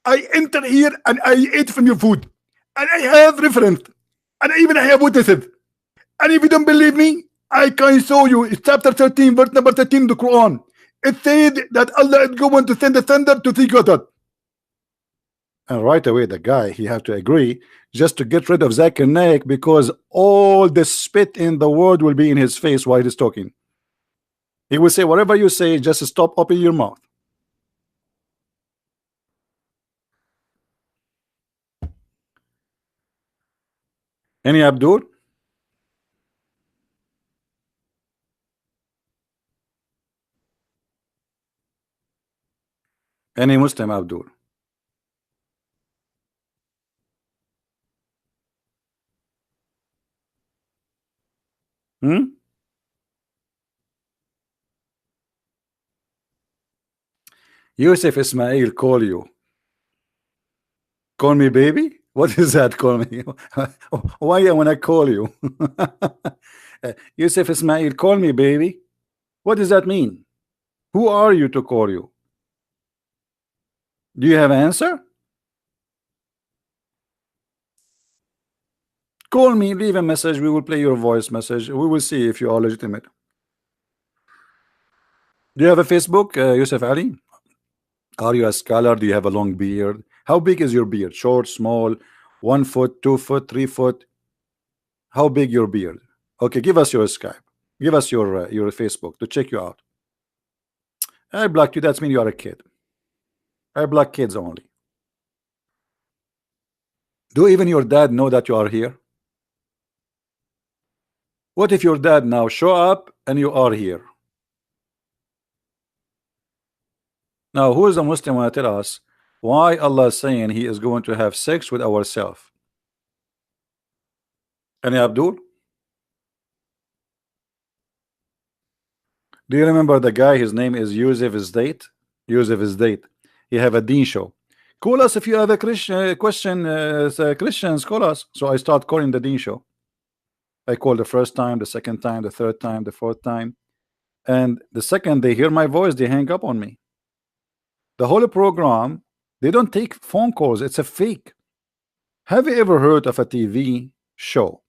I enter here and I ate from your food, and I have reference, and even I have witnesses. And if you don't believe me, I can show you. It's chapter 13, verse number 13 of the Quran. It said that Allah is going to send the thunder to see God. And right away, the guy, he have to agree just to get rid of Zakir Naik, because all the spit in the world will be in his face while he's talking. He will say, whatever you say, just stop, open your mouth. Any Abdul? Any Muslim Abdul? Hmm? Yusuf Ismail call you. Call me baby? What is that? Call me. Why when I call you? Yusuf Ismail, call me baby. What does that mean? Who are you to call you? Do you have an answer? Call me, leave a message. We will play your voice message. We will see if you are legitimate. Do you have a Facebook, Yusuf Ali? Are you a scholar? Do you have a long beard? How big is your beard? Short, small, 1 foot, 2 foot, 3 foot? How big your beard? Okay, give us your Skype. Give us your Facebook to check you out. I blocked you. That's mean you are a kid. I block kids only. Do even your dad know that you are here? What if your dad now show up and you are here? Now, who is a Muslim want to tell us why Allah is saying He is going to have sex with ourselves? Any Abdul? Do you remember the guy? His name is Yusuf Isdate. Yusuf Isdate. He have a Deen show. Call us if you have a Christian question. Christians, call us. So I start calling the Deen show. I call the first time, the second time, the third time, the fourth time, and the second they hear my voice, they hang up on me. The whole program, they don't take phone calls. It's a fake. Have you ever heard of a TV show?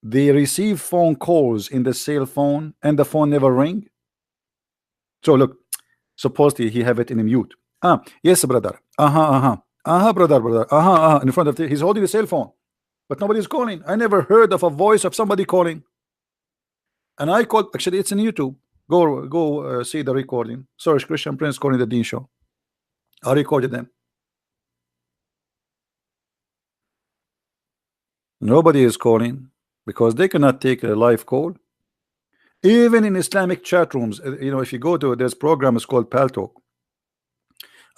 They receive phone calls in the cell phone and the phone never ring. So look, supposedly he have it in a mute. Yes, brother. Brother. In front of he's holding the cell phone, but nobody's calling. I never heard of a voice of somebody calling. And I called. Actually, it's in YouTube. Go see the recording. Sorry, Christian Prince calling the Dean show. I recorded them. Nobody is calling because they cannot take a live call. Even in Islamic chat rooms, you know, if you go to this program, is called Paltalk.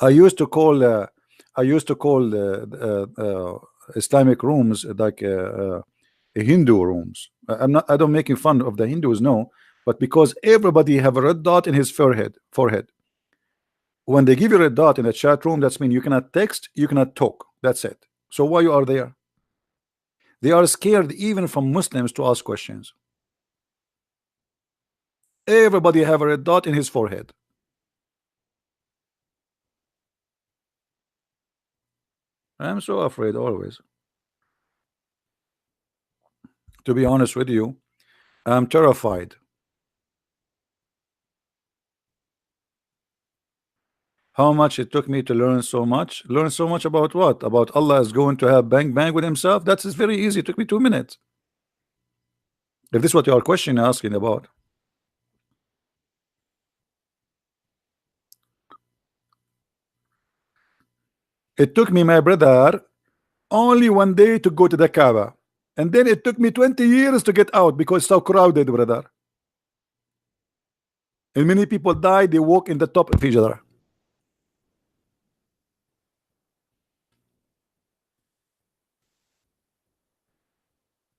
I used to call Islamic rooms like Hindu rooms. I don't making fun of the Hindus, no, but because everybody have a red dot in his forehead. When they give you a red dot in a chat room, that's mean you cannot text, you cannot talk. That's it. So why you are there? They are scared even from Muslims to ask questions. Everybody have a red dot in his forehead. I'm so afraid always. To be honest with you, I'm terrified. How much it took me to learn so much? Learn so much about what? About Allah is going to have bang bang with himself? That's very easy. It took me 2 minutes. If this is what you are questioning, asking about. It took me, my brother, only 1 day to go to the Kaaba. And then it took me 20 years to get out because it's so crowded, brother. And many people die, they walk in the top of each other.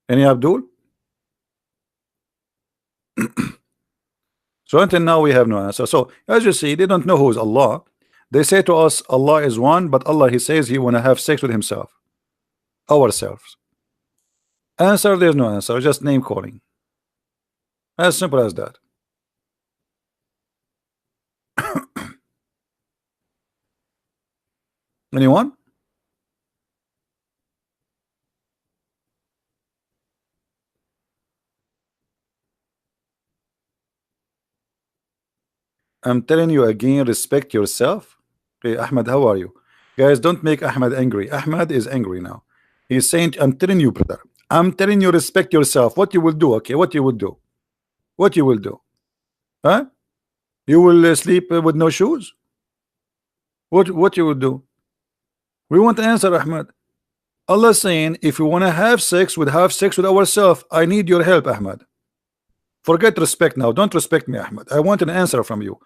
Any Abdul? So until now we have no answer. So as you see, they don't know who is Allah. They say to us, Allah is one, but Allah, He says He want to have sex with Himself, ourselves. Answer, there's no answer, just name calling. As simple as that. Anyone? I'm telling you again, respect yourself. Hey, Ahmed, how are you? Guys, don't make Ahmad angry. Ahmad is angry now. He's saying, I'm telling you, brother. I'm telling you, respect yourself. What you will do, okay? What you will do? What you will do? Huh? You will sleep with no shoes? What you will do? We want to answer, Ahmad. Allah saying, if you want to have sex, we'll have sex with ourselves. I need your help, Ahmad. Forget respect now. Don't respect me, Ahmad. I want an answer from you.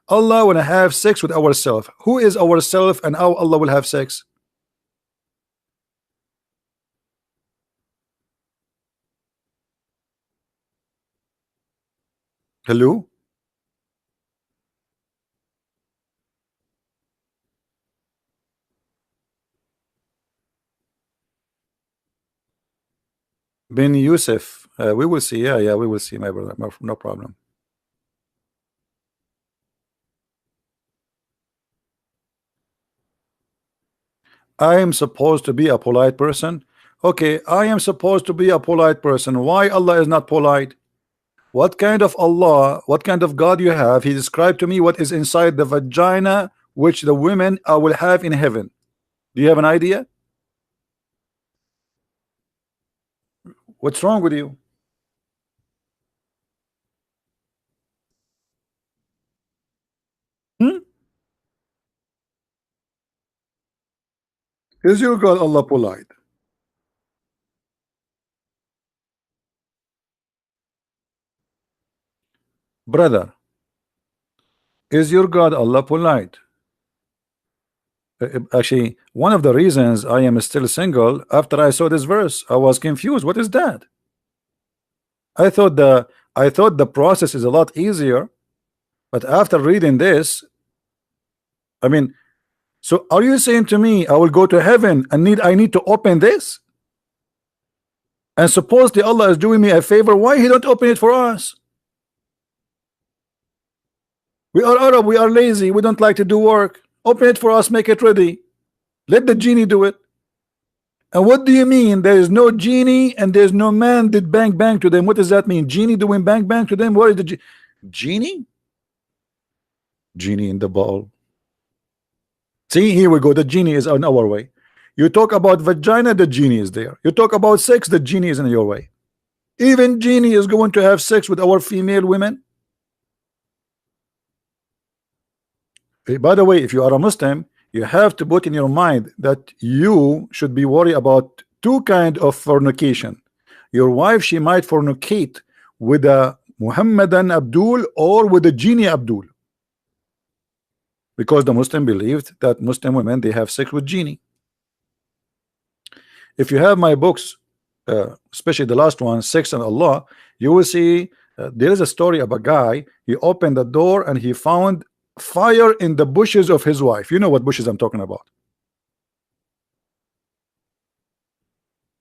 Allah want to have sex with ourselves. Who is ourself and how Allah will have sex? Hello? Bin Yusuf. We will see. Yeah, we will see, my brother. No problem. I am supposed to be a polite person. Okay, I am supposed to be a polite person. Why Allah is not polite? What kind of Allah, what kind of God you have? He described to me what is inside the vagina, which the women will have in heaven. Do you have an idea? What's wrong with you? Hmm? Is your God Allah polite? Brother, is your God Allah polite? Actually, one of the reasons I am still single, after I saw this verse, I was confused. What is that? I thought the process is a lot easier, but after reading this, I mean, so are you saying to me I will go to heaven and I need to open this? And supposedly Allah is doing me a favor. Why He don't open it for us? We are Arab, we are lazy, we don't like to do work. Open it for us, make it ready. Let the genie do it. And what do you mean there is no genie and there's no man did bang bang to them? What does that mean? Genie doing bang bang to them? What is the genie? Genie in the ball. See, here we go. The genie is on our way. You talk about vagina, the genie is there. You talk about sex, the genie is in your way. Even genie is going to have sex with our female women. Hey, by the way, if you are a Muslim, you have to put in your mind that you should be worried about two kinds of fornication. Your wife, she might fornicate with a Mohammedan Abdul or with a genie Abdul, because the Muslim believed that Muslim women, they have sex with genie. If you have my books, especially the last one, Sex and Allah, you will see there is a story of a guy. He opened the door and he found fire in the bushes of his wife. You know what bushes I'm talking about.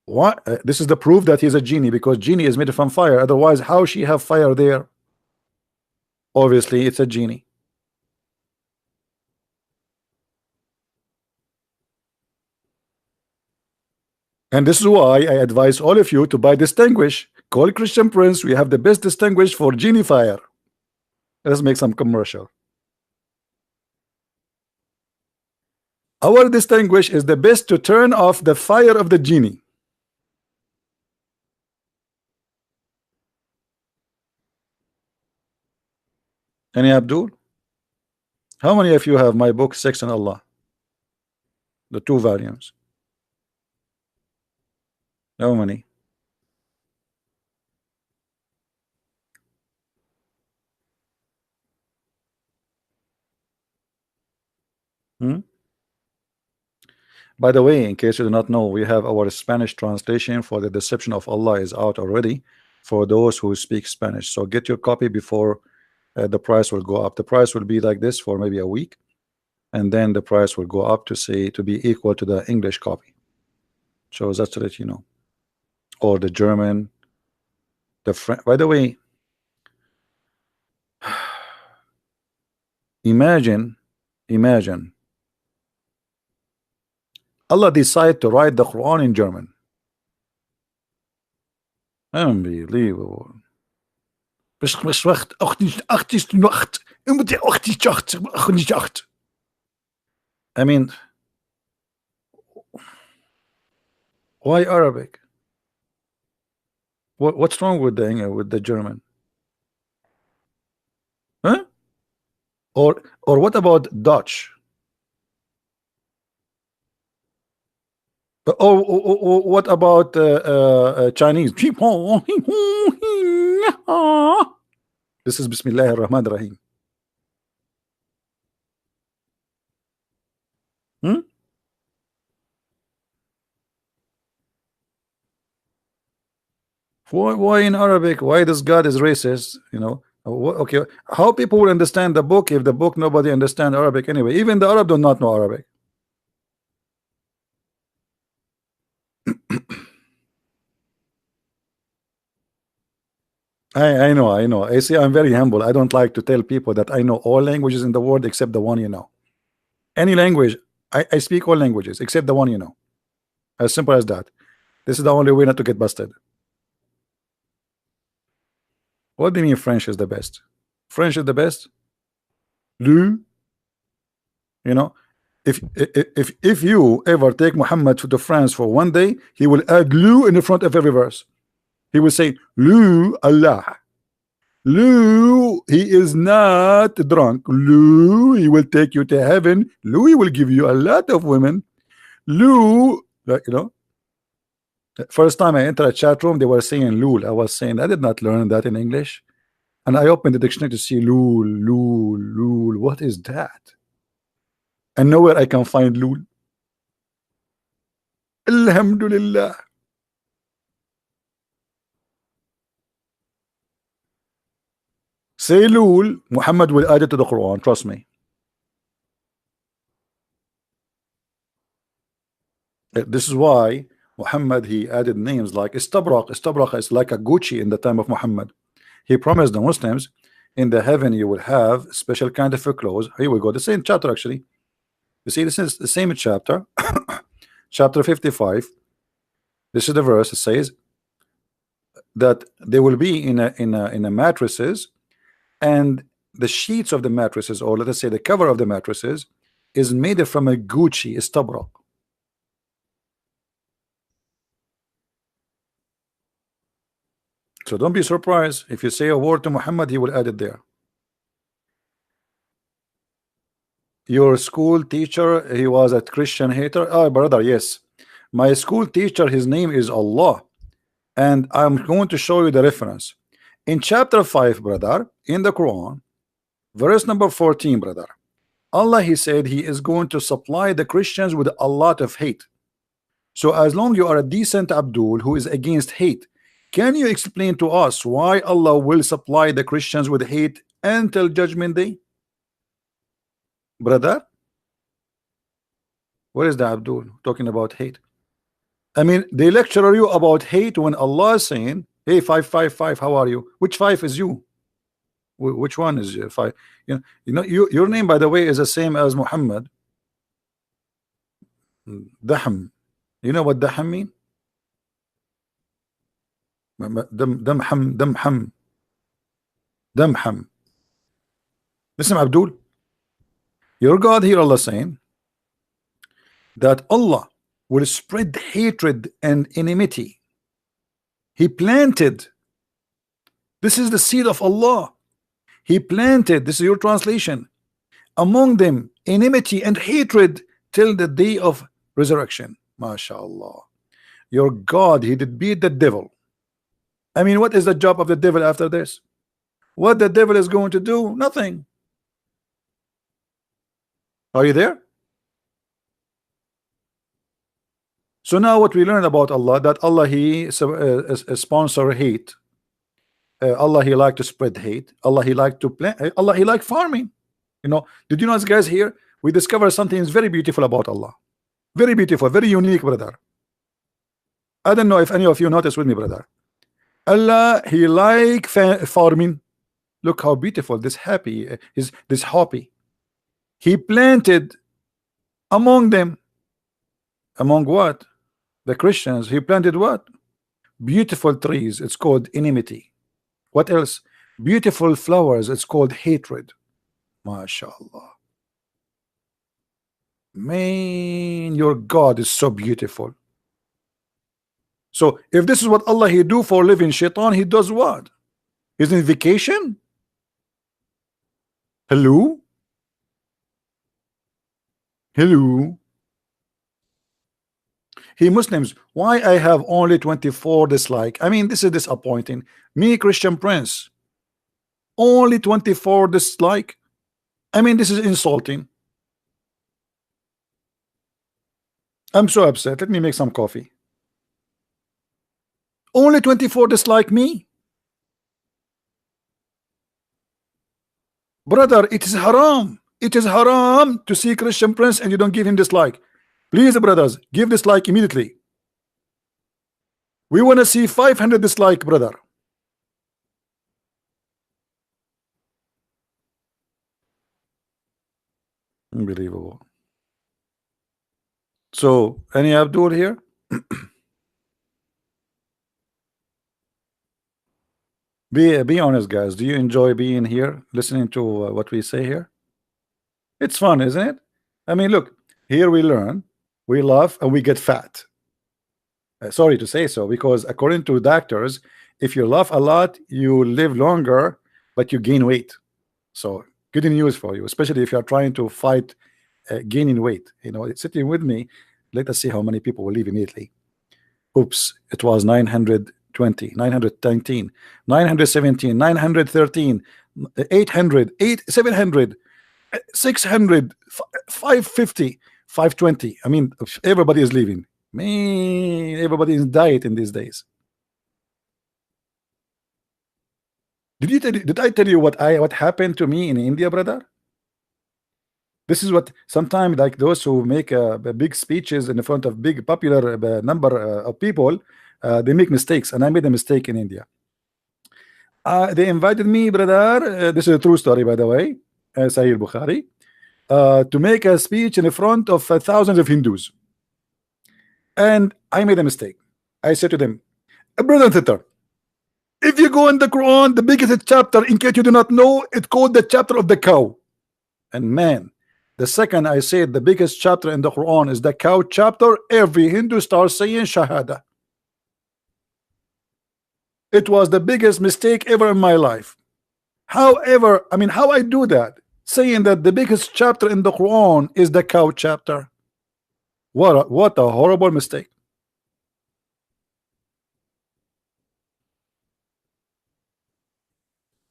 What? This is the proof that he's a genie, because genie is made from fire. Otherwise, how she have fire there? Obviously, it's a genie. And this is why I advise all of you to buy Distinguish. Call Christian Prince. We have the best Distinguish for genie fire. Let's make some commercial. Our Distinguish is the best to turn off the fire of the genie. Any Abdul? How many of you have my book Sex and Allah? The 2 volumes. How many? Hmm? By the way, in case you do not know, we have our Spanish translation for The Deception of Allah is out already for those who speak Spanish. So get your copy before the price will go up. The price will be like this for maybe a week, and then the price will go up to be equal to the English copy. So that's to let you know. Or the German, the French. By the way, imagine Allah decided to write the Quran in German. Unbelievable. I mean, Why Arabic? What's wrong with the German? Huh? Or what about Dutch? Or what about Chinese? This is Bismillah ar-Rahman ar-Rahim. Hmm? Why in Arabic? Why this God is racist? You know? Okay, how people will understand the book if the book nobody understand Arabic anyway? Even the Arab do not know Arabic. I know. I see. I'm very humble. I don't like to tell people that I know all languages in the world except the one you know. Any language, I speak all languages except the one you know. As simple as that. This is the only way not to get busted. What do you mean French is the best? French is the best? Lu, you know, if you ever take Muhammad to France for one day, he will add Lu in the front of every verse. He will say Lu Allah. Lu, he is not drunk. Lu, he will take you to heaven. Lu, he will give you a lot of women. Lu, like, you know, first time I entered a chat room, they were saying Lul. I was saying I did not learn that in English. And I opened the dictionary to see Lul, Lul, Lul. What is that? And nowhere I can find Lul. Alhamdulillah. Say Lul, Muhammad will add it to the Quran. Trust me. This is why Muhammad, he added names like Istabraq. Istabraq is like a Gucci in the time of Muhammad. He promised the Muslims in the heaven you will have special kind of clothes. Here we go. The same chapter actually. You see, this is the same chapter. Chapter 55. This is the verse. It says that they will be in a mattresses, and the sheets of the mattresses, or let us say the cover of the mattresses, is made from a Gucci Istabraq. So don't be surprised if you say a word to Muhammad, he will add it there. Your school teacher, he was a Christian hater. Oh, brother, yes. My school teacher, his name is Allah. And I'm going to show you the reference. In chapter 5, brother, in the Quran, verse number 14, brother, Allah, he said he is going to supply the Christians with a lot of hate. So as long you are a decent Abdul who is against hate, can you explain to us why Allah will supply the Christians with hate until judgment day? Brother, where is the Abdul talking about hate? I mean, they lecture you about hate when Allah is saying, hey, 555, how are you? Which five is you? Which one is five? Your name, by the way, is the same as Muhammad. Dahm. You know what Dahm mean? Damham. Listen, Abdul. Your God here, Allah saying that Allah will spread hatred and enmity. He planted. This is the seed of Allah. He planted, this is your translation, among them enmity and hatred till the day of resurrection. MashaAllah. Your God, he did beat the devil. I mean, what is the job of the devil after this? What the devil is going to do? Nothing. Are you there? So now what we learned about Allah, that Allah, he sponsor hate. Allah, he like to spread hate. Allah, he like to plant. Allah, he like farming. You know, did you know, guys, here we discover something is very beautiful about Allah. Very beautiful, very unique, brother. I don't know if any of you notice with me, brother. Allah, he like farming. Look how beautiful this happy is, this happy. He planted among them. Among what? The Christians. He planted what? Beautiful trees. It's called enmity. What else? Beautiful flowers. It's called hatred. MashaAllah. Man, your God is so beautiful. So if this is what Allah he do for living, shaitan he does what? He's in vacation. Hello, hello. He Muslims, why I have only 24 dislike? I mean, this is disappointing. Me, Christian Prince, only 24 dislike. I mean, this is insulting. I'm so upset. Let me make some coffee. Only 24 dislike me. Brother, it is haram. It is haram to see Christian Prince and you don't give him dislike. Please, brothers, give dislike immediately. We want to see 500 dislike, brother. Unbelievable. So, any Abdul here? Be honest, guys. Do you enjoy being here, listening to what we say here? It's fun, isn't it? I mean, look, here we learn, we laugh, and we get fat. Sorry to say so, because according to doctors, if you laugh a lot, you live longer, but you gain weight. So, good news for you, especially if you are trying to fight gaining weight. You know, it's sitting with me. Let us see how many people will leave immediately. Oops, it was 920, 919, 917, 913, 800, 700, 600, 550, 520. I mean, everybody is leaving. Man, everybody is dieting these days. Did I tell you what happened to me in India, brother? This is what sometimes, like those who make big speeches in front of big popular number of people, they make mistakes, and I made a mistake in India. They invited me, brother. This is a true story, by the way, Sahih Bukhari, to make a speech in front of thousands of Hindus, and I made a mistake. I said to them, brother and sister, if you go in the Quran, the biggest chapter, in case you do not know, it's called the chapter of the cow. And man, the second I said the biggest chapter in the Quran is the cow chapter, every Hindu starts saying Shahada. It was the biggest mistake ever in my life. However, I mean, how I do that? Saying that the biggest chapter in the Quran is the cow chapter. What a horrible mistake.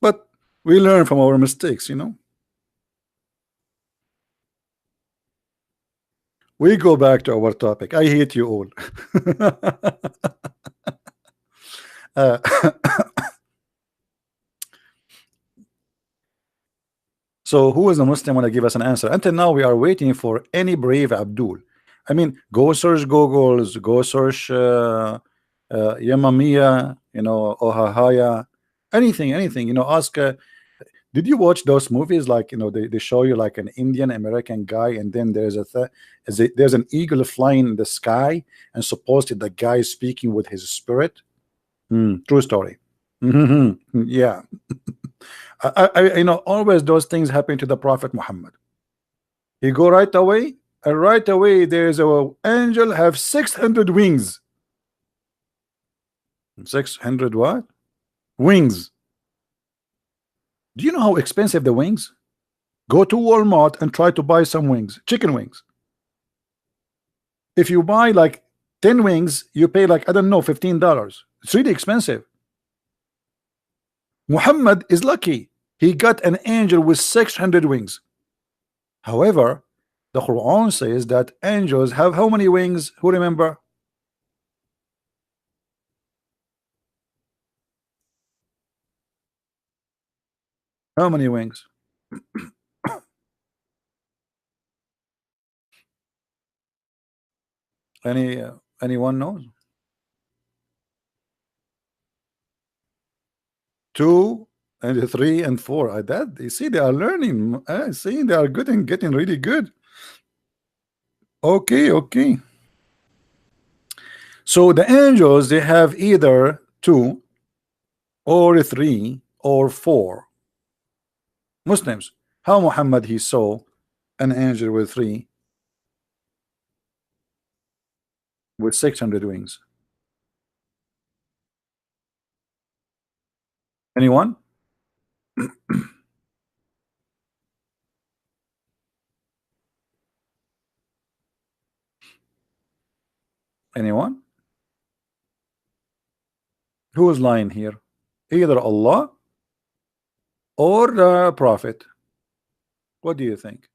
But we learn from our mistakes, you know. We go back to our topic. I hate you all. uh, so who is a Muslim want to give us an answer? Until now we are waiting for any brave Abdul. I mean, go search Googles, go search Yamamiya, you know, Ohahaya, anything, you know, ask did you watch those movies, like, you know, they show you like an Indian American guy, and then there's there's an eagle flying in the sky, and supposedly the guy is speaking with his spirit. True story. Yeah. You know, always those things happen to the Prophet Muhammad. He go right away, and right away there's a angel have 600 wings. 600 what? Wings. Do you know how expensive the wings? Go to Walmart and try to buy some wings, chicken wings. If you buy like 10 wings, you pay like, I don't know, $15. It's really expensive. Muhammad is lucky. He got an angel with 600 wings. However, the Quran says that angels have how many wings? Who remember? How many wings? Anyone knows? 2 and 3 and 4. That you see, they are learning. See, they are good and getting really good. Okay. So the angels, they have either 2 or 3 or 4. Muslims, how Muhammad he saw an angel with 3 with 600 wings? Anyone? Anyone? Who is lying here? Either Allah or the Prophet. What do you think?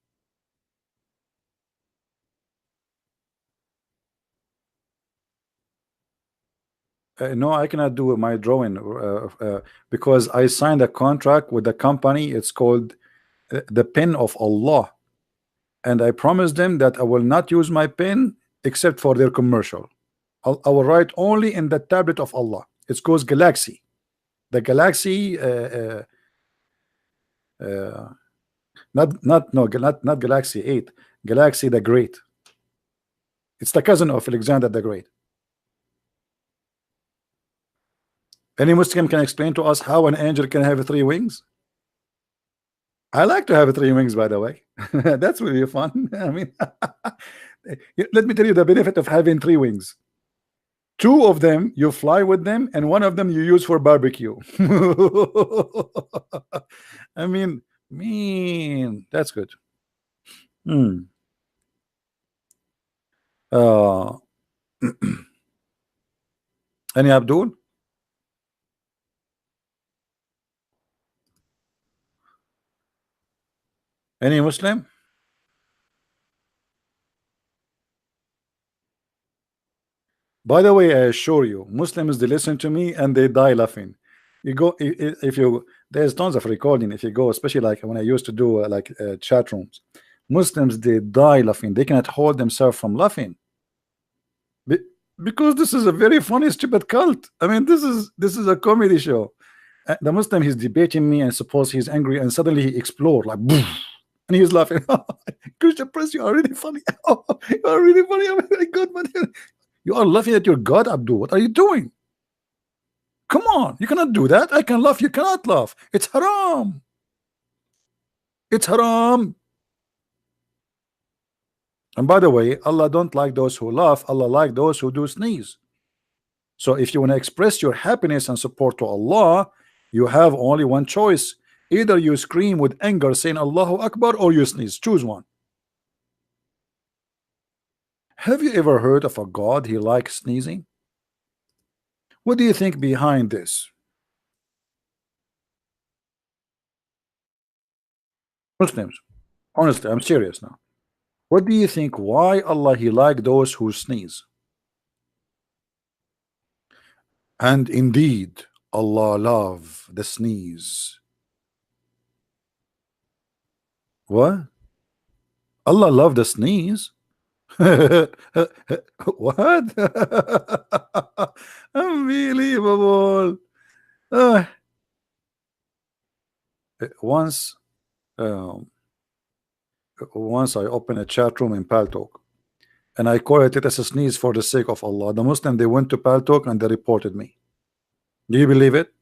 No, I cannot do my drawing because I signed a contract with the company. It's called the pen of Allah, and I promised them that I will not use my pen except for their commercial. I will write only in the tablet of Allah. It's called Galaxy. The Galaxy, uh, not no, not Galaxy 8, Galaxy the Great. It's the cousin of Alexander the Great. Any Muslim can explain to us how an angel can have three wings? I like to have three wings, by the way. That's really fun. I mean, let me tell you the benefit of having three wings. Two of them you fly with them, and one of them you use for barbecue. I mean, that's good. Hmm. Uh, any Abdul? Any Muslim? By the way, I assure you, Muslims they listen to me and they die laughing. You go if you there's tons of recording. If you go, especially like when I used to do chat rooms, Muslims they die laughing. They cannot hold themselves from laughing. Be- because this is a very funny stupid cult. I mean, this is a comedy show. The Muslim he's debating me and suppose he's angry and suddenly he explode like boom, and he's laughing. Christian Prince, you are really funny. You are really funny. Oh my God, man. You are laughing at your God, Abdul. What are you doing? Come on, you cannot do that. I can laugh, you cannot laugh. It's haram. It's haram. And by the way, Allah don't like those who laugh. Allah like those who do sneeze. So if you want to express your happiness and support to Allah, you have only one choice. Either you scream with anger saying Allahu Akbar, or you sneeze. Choose one. Have you ever heard of a God he likes sneezing? What do you think behind this? Muslims, honestly, I'm serious now. What do you think why Allah he like those who sneeze? And indeed, Allah love the sneeze. What? Allah love the sneeze? What? Unbelievable. Uh, once, um, once I opened a chat room in Paltalk, and I called it as a sneeze for the sake of Allah. The Muslim they went to Paltalk and they reported me. Do you believe it?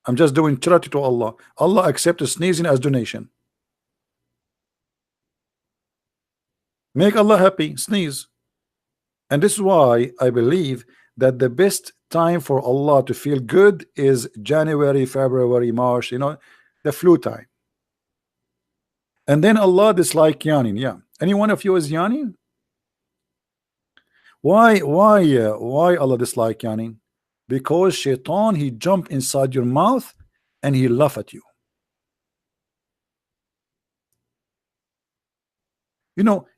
I'm just doing charity to Allah. Allah accepts sneezing as donation. Make Allah happy, sneeze. And this is why I believe that the best time for Allah to feel good is January, February, March, the flu time. And then Allah dislike yawning. Yeah. Any one of you is yawning? Why Allah dislike yawning? Because shaitan he jump inside your mouth and he laugh at you.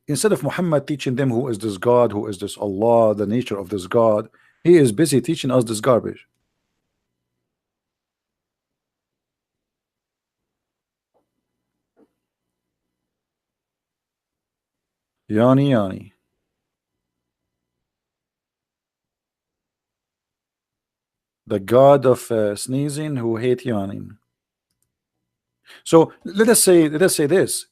Instead of Muhammad teaching them who is this God, who is this Allah, the nature of this God, he is busy teaching us this garbage. Yani Yani, the God of sneezing who hate yawning. So let us say this.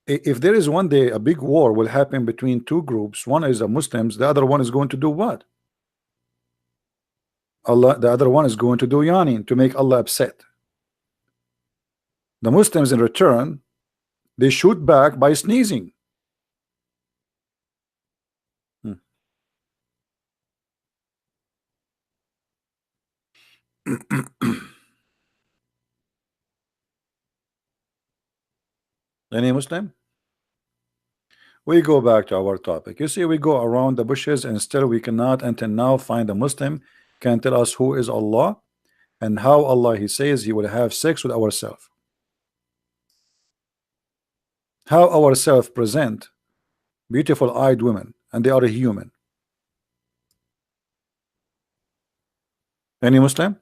If there is one day a big war will happen between two groups, one is the Muslims, the other one is going to do what? Allah, the other one is going to do yawning to make Allah upset. The Muslims in return, they shoot back by sneezing. Hmm. Any Muslim? We go back to our topic. You see, we go around the bushes and still we cannot until now find a Muslim can tell us who is Allah and how Allah he says he will have sex with ourselves. How ourselves present beautiful eyed women and they are a human. Any Muslim?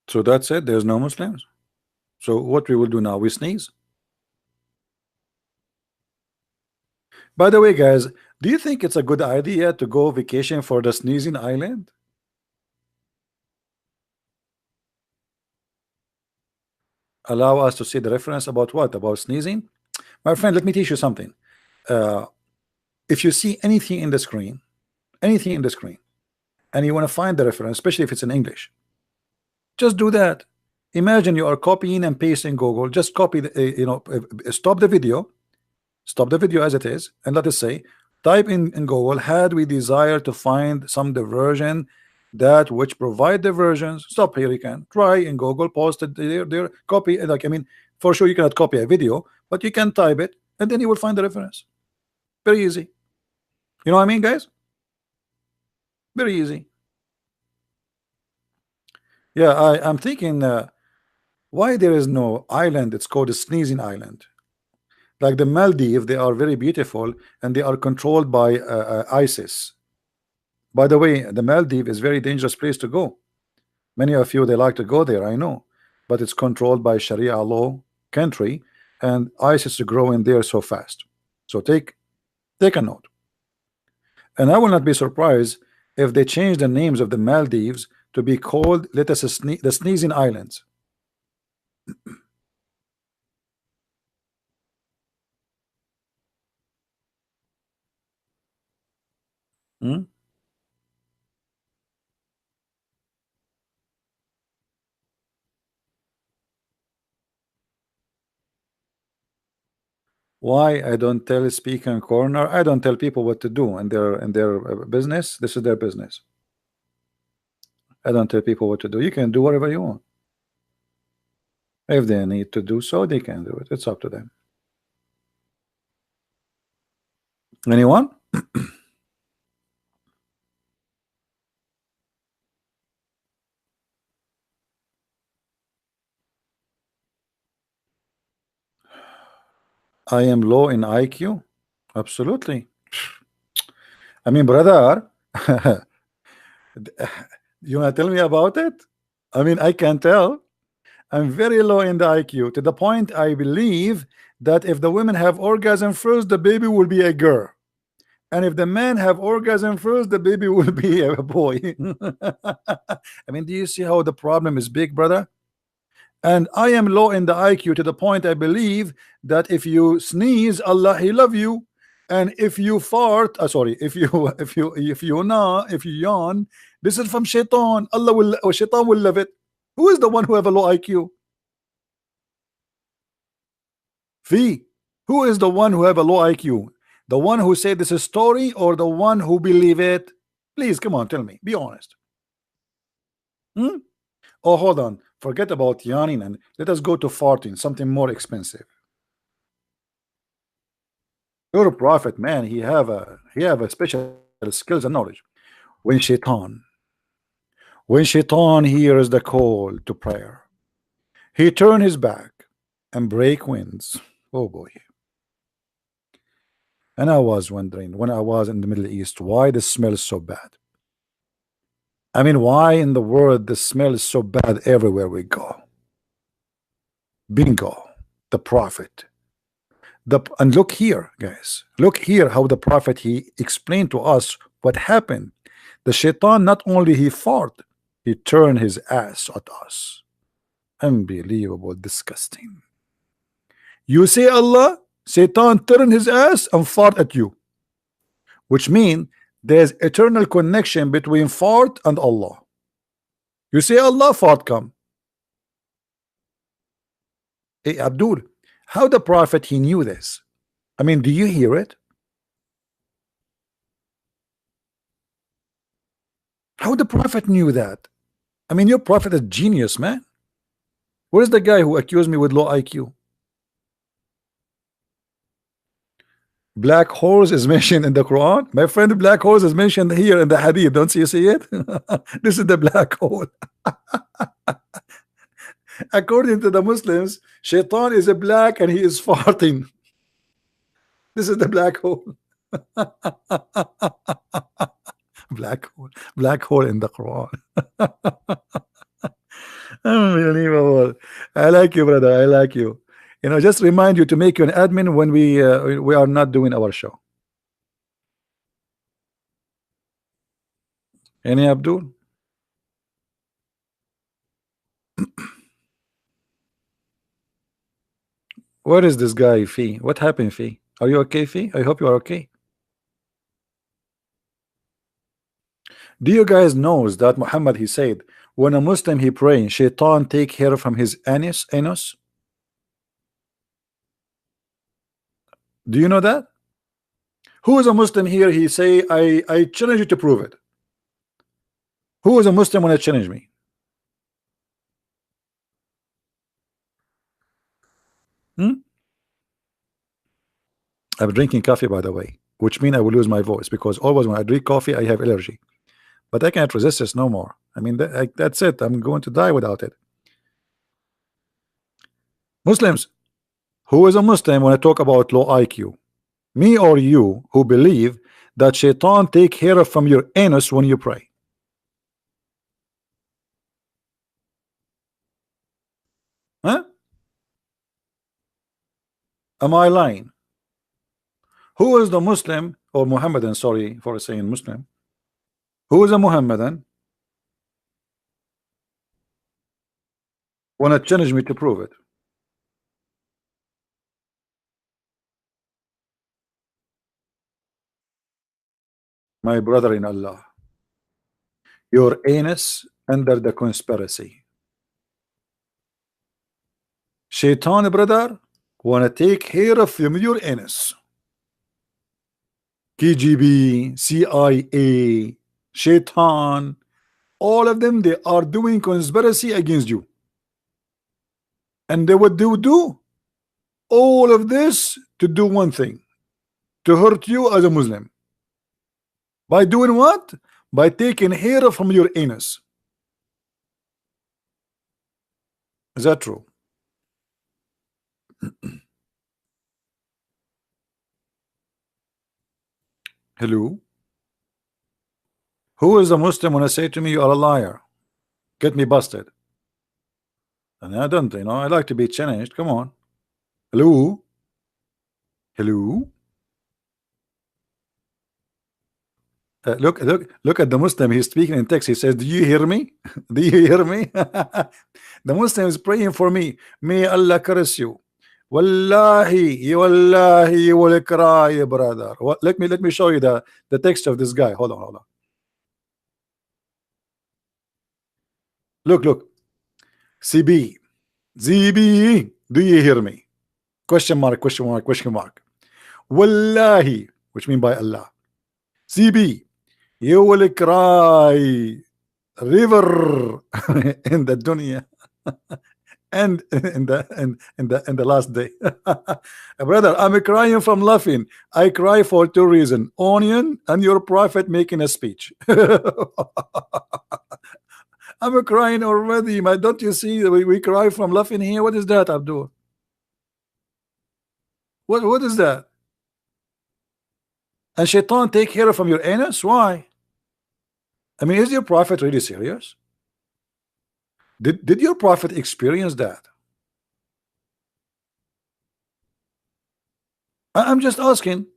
So that's it. There's no Muslims. So what we will do now? We sneeze. By the way, guys, do you think it's a good idea to go vacation for the sneezing island? Allow us to see the reference about what? About sneezing? My friend, let me teach you something. Uh, if you see anything in the screen, and you want to find the reference, especially if it's in English, just do that. Imagine you are copying and pasting Google. Just copy the, stop the video as it is, and let us say, type in Google, had we desire to find some diversion that which provide diversions. Stop here. You can try in Google, post it there, copy. Like, I mean, for sure you cannot copy a video, but you can type it, and then you will find the reference. Very easy. You know what I mean, guys? Very easy. Yeah, I'm thinking why there is no island. It's called a sneezing island. Like the Maldives, they are very beautiful and they are controlled by ISIS. By the way, the Maldives is very dangerous place to go. Many of you they like to go there, I know, but it's controlled by Sharia law country, and ISIS is growing there so fast. So take a note. And I will not be surprised if they change the names of the Maldives to be called, let us the Sneezing Islands. Hmm? Why I don't tell speak in corner? I don't tell people what to do in their business. This is their business. I don't tell people what to do. You can do whatever you want. If they need to do so, they can do it. It's up to them. Anyone? I am low in IQ. Absolutely. I mean, brother, you want to tell me about it? I mean, I can tell. I'm very low in the IQ to the point I believe that if the women have orgasm first, the baby will be a girl. And if the men have orgasm first, the baby will be a boy. I mean, do you see how the problem is big, brother? And I am low in the IQ to the point I believe that if you sneeze, Allah He love you, and if you fart, sorry, if you if you yawn, this is from Shaitan. Allah will, or Shaitan will love it. Who is the one who have a low IQ? Fee. Who is the one who have a low IQ? The one who say this is story, or the one who believe it? Please come on, tell me. Be honest. Hmm? Oh, hold on. Forget about yawning and let us go to farting, something more expensive. Your prophet, man, he have a special skills and knowledge. When shaitan, when shaitan hears the call to prayer, he turn his back and break winds. Oh boy. And I was wondering when I was in the Middle East, why the smell is so bad. I mean, why in the world the smell is so bad everywhere we go? Bingo, the prophet. And look here, guys. Look here how the prophet he explained to us what happened. The shaitan not only he fought, he turned his ass at us. Unbelievable, disgusting. You say Allah, Satan turn his ass and fart at you, which means there's eternal connection between fart and Allah. You say Allah, fart come. Hey Abdul, how the prophet he knew this? I mean, do you hear it? How the prophet knew that? I mean, your prophet is genius, man. Where's the guy who accused me with low IQ? Black holes is mentioned in the Quran. My friend, black holes is mentioned here in the Hadith. Don't you see it? This is the black hole. According to the Muslims, Shaitan is a black and he is farting. This is the black hole. Black hole in the Quran. Unbelievable. I like you, brother. I like you. You know, just remind you to make you an admin when we are not doing our show. Any Abdul? Where is this guy, Fee? What happened, Fee? Are you okay, Fee? I hope you are okay. Do you guys knows that Muhammad he said when a Muslim he praying, Shaitan take hair from his anus? Do you know that? Who is a Muslim here? He say, I challenge you to prove it. Who is a Muslim when I challenge me? I'm drinking coffee, by the way, which means I will lose my voice because always when I drink coffee, I have allergy. But I can't resist this no more. I mean, that's it. I'm going to die without it. Muslims, who is a Muslim when I talk about low IQ? Me or you who believe that Shaitan take hair from your anus when you pray? Huh? Am I lying? Who is the Muslim or Mohammedan? Sorry for saying Muslim. Who is a Mohammedan? Want to challenge me to prove it? My brother in Allah, your anus under the conspiracy. Shaitan, brother, want to take hair from your anus. KGB, CIA, Shaitan, all of them, they are doing conspiracy against you. And they would do all of this to do one thing, to hurt you as a Muslim. By doing what? By taking hair from your anus. Is that true? Hello? Who is a Muslim when I say to me you are a liar? Get me busted. And I don't, you know, I like to be challenged. Come on. Hello? Hello? Look at the Muslim. He's speaking in text. He says, do you hear me? Do you hear me? The Muslim is praying for me. May Allah curse you. Wallahi, you will cry, brother. What? Let me show you the text of this guy. Hold on. Look. CB, ZB, do you hear me? Question mark. Wallahi, which mean by Allah. CB, you will cry river in the dunya and in the last day. Brother, I'm crying from laughing. I cry for two reasons: onion and your prophet making a speech. I'm crying already, man. Don't you see we cry from laughing here? What is that, Abdul? What is that? And Shaitan take hair from your anus? Why? I mean, is your prophet really serious? Did your prophet experience that? I'm just asking.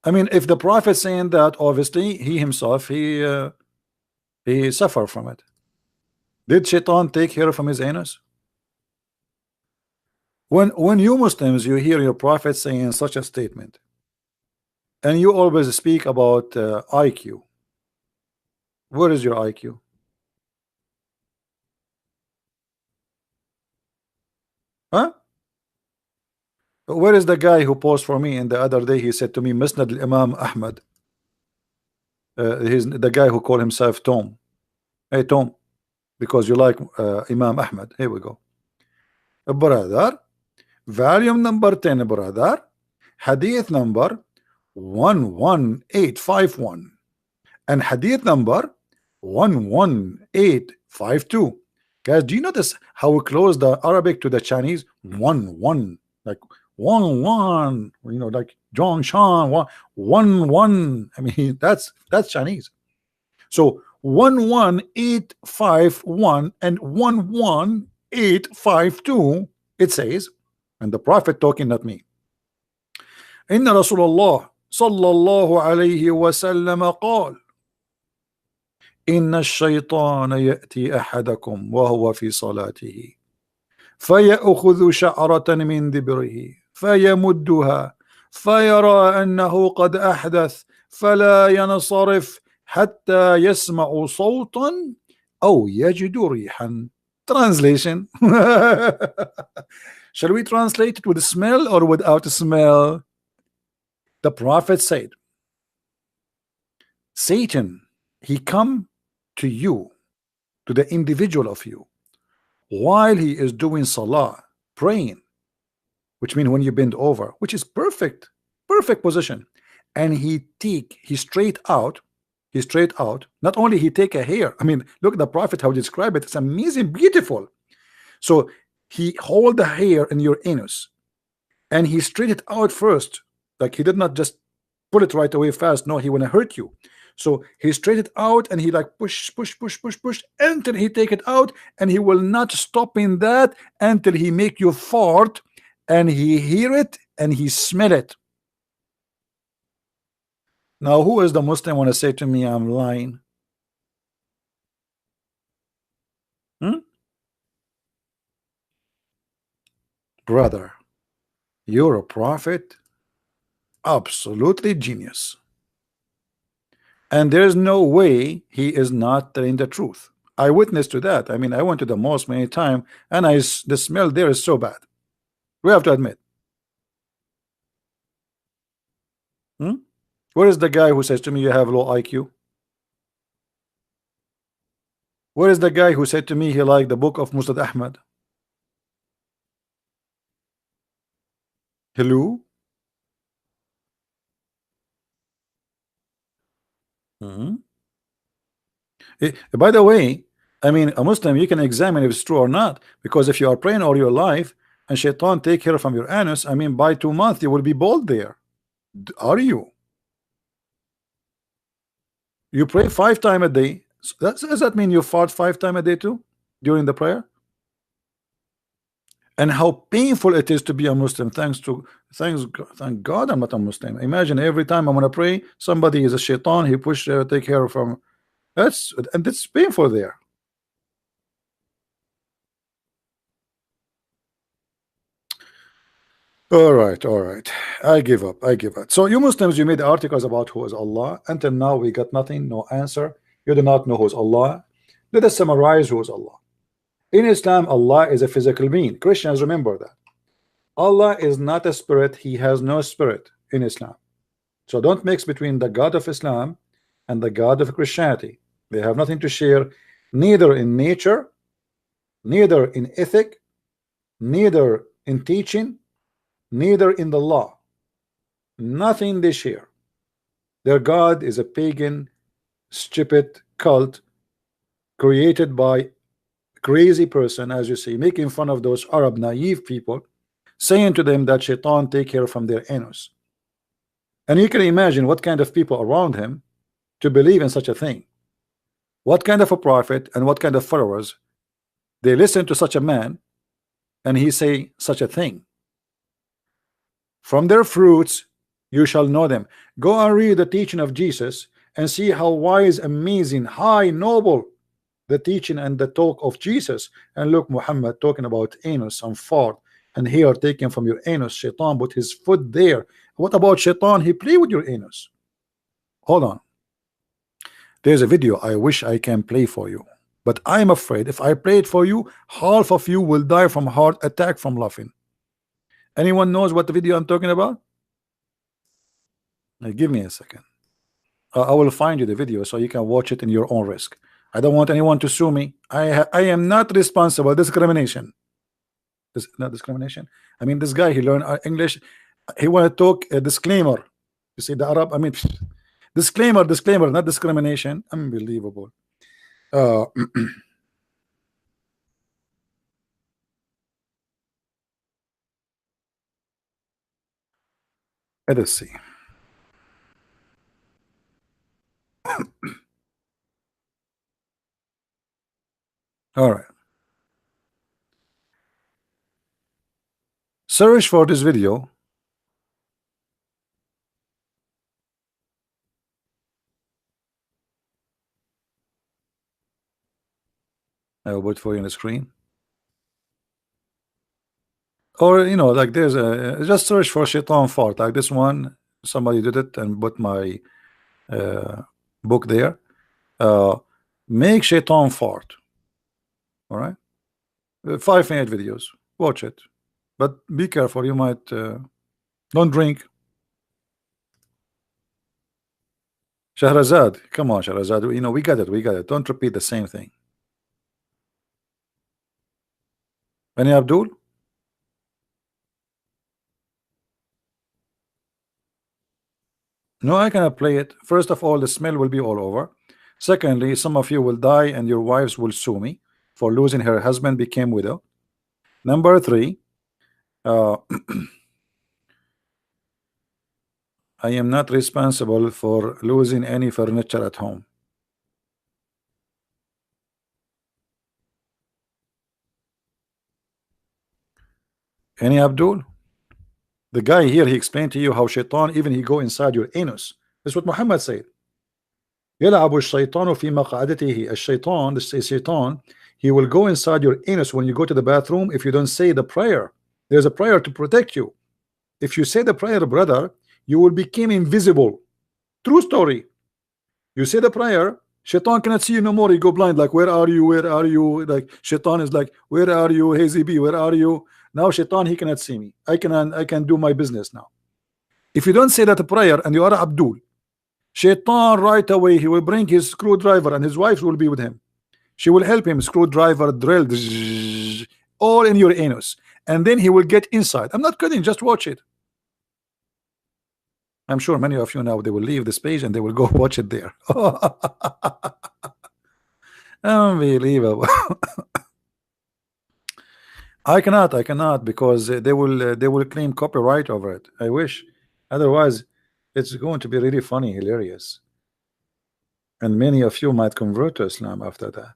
I mean, if the prophet saying that, obviously he himself he suffered from it. Did Shaitan take hair from his anus? When you Muslims you hear your prophet saying such a statement, and you always speak about IQ, where is your IQ? Huh? Where is the guy who posed for me? And the other day he said to me, Musnad al-Imam Ahmad. He's the guy who called himself Tom. Hey Tom, because you like Imam Ahmed. Here we go. Brother, volume number 10, brother. Hadith number 11851 and hadith number 11852. Guys, do you notice how we close the Arabic to the Chinese? One, like one, you know, like John Shan, one. I mean, that's Chinese. So 11851 and 11852, it says, and the Prophet talking, not me. Inna Rasulullah sallallahu alayhi wa sallam قال إن الشيطان يأتي أحدكم وهو في صلاته فيأخذ شعرة من دبره فيمدها فيرى أنه قد أحدث فلا ينصرف حتى يسمع صوتا أو يجد ريحا. Translation. Shall we translate it with smell or without smell? The Prophet said, Satan, he come to you, to the individual of you, while he is doing salah, praying, which means when you bend over, which is perfect position, and he straight out, not only he take a hair, I mean, look at the Prophet how he describe it, it's amazing, beautiful. So he hold the hair in your anus and he straight it out first, like he did not just pull it right away fast, no, he wanna hurt you. So he straight it out and he like push until he take it out, and he will not stop in that until he make you fart and he hear it and he smell it. Now who is the Muslim want to say to me I'm lying? Brother, you're a prophet, absolutely genius, and there's no way he is not telling the truth. I witness to that. I mean, I went to the mosque many times and the smell there is so bad, we have to admit. Where is the guy who says to me you have low IQ? Where is the guy who said to me he liked the book of Musnad Ahmad? Hello? By the way, I mean, a Muslim, you can examine if it's true or not, because if you are praying all your life and shaitan take care from your anus, I mean, by 2 months you will be bald there. Are you? You pray 5 times a day. So does that mean you fart 5 times a day too during the prayer? And how painful it is to be a Muslim. Thank God I'm not a Muslim. Imagine every time I'm gonna pray, somebody is a shaitan. He push take care from. And it's painful there. All right. I give up. So you Muslims, you made articles about who is Allah. Until now, we got nothing, no answer. You do not know who is Allah. Let us summarize who is Allah. In Islam, Allah is a physical being. Christians, remember that. Allah is not a spirit. He has no spirit in Islam. So don't mix between the God of Islam and the God of Christianity. They have nothing to share, neither in nature, neither in ethic, neither in teaching, neither in the law. Nothing they share. Their God is a pagan, stupid cult created by crazy person, as you see, making fun of those Arab naive people, saying to them that shaitan take care from their anus. And you can imagine what kind of people around him to believe in such a thing. What kind of a prophet and what kind of followers they listen to such a man and he say such a thing. From their fruits you shall know them. Go and read the teaching of Jesus and see how wise, amazing, high, noble the teaching and the talk of Jesus. And look, Muhammad talking about anus and fart, and here taken from your anus. Shaitan put his foot there. What about shaitan? He play with your anus. Hold on. There's a video I wish I can play for you, but I'm afraid if I play it for you, half of you will die from heart attack from laughing. Anyone knows what the video I'm talking about? Now, give me a second. I will find you the video so you can watch it in your own risk. I don't want anyone to sue me. I am not responsible. Discrimination. This not discrimination. I mean, this guy, he learned English. He want to talk a disclaimer. You see the Arab. I mean, disclaimer, disclaimer, not discrimination. Unbelievable. Uh, let us see. All right. Search for this video. I will put for you on the screen. Or like there's a just search for shaitan fart like this one. Somebody did it and put my uh, book there. Uh, make shaitan fart. All right. 5-minute videos. Watch it, but be careful. You might don't drink. Shahrazad, come on, Shahrazad. We got it. We got it. Don't repeat the same thing. Any Abdul? No, I cannot play it. First of all, the smell will be all over. Secondly, some of you will die and your wives will sue me for losing her husband became widow. Number three, I am not responsible for losing any furniture at home. Any Abdul? The guy here, he explained to you how shaitan, even he go inside your anus. That's what Muhammad said. يلعب الشيطان في مقعدته. الشيطان, the shaitan, he will go inside your anus when you go to the bathroom if you don't say the prayer. There's a prayer to protect you. If you say the prayer, brother, you will become invisible. True story. You say the prayer, shaitan cannot see you no more. You go blind, like, where are you? Where are you? Like, shaitan is like, where are you? Hazy B, where are you? Now shaitan, he cannot see me. I can do my business now. If you don't say that prayer and you are Abdul, shaitan right away, he will bring his screwdriver and his wife will be with him. She will help him, screwdriver, drill, all in your anus. And then he will get inside. I'm not kidding, just watch it. I'm sure many of you now, they will leave this page and they will go watch it there. Unbelievable. I cannot because they will claim copyright over it. I wish. Otherwise, it's going to be really funny, hilarious. And many of you might convert to Islam after that.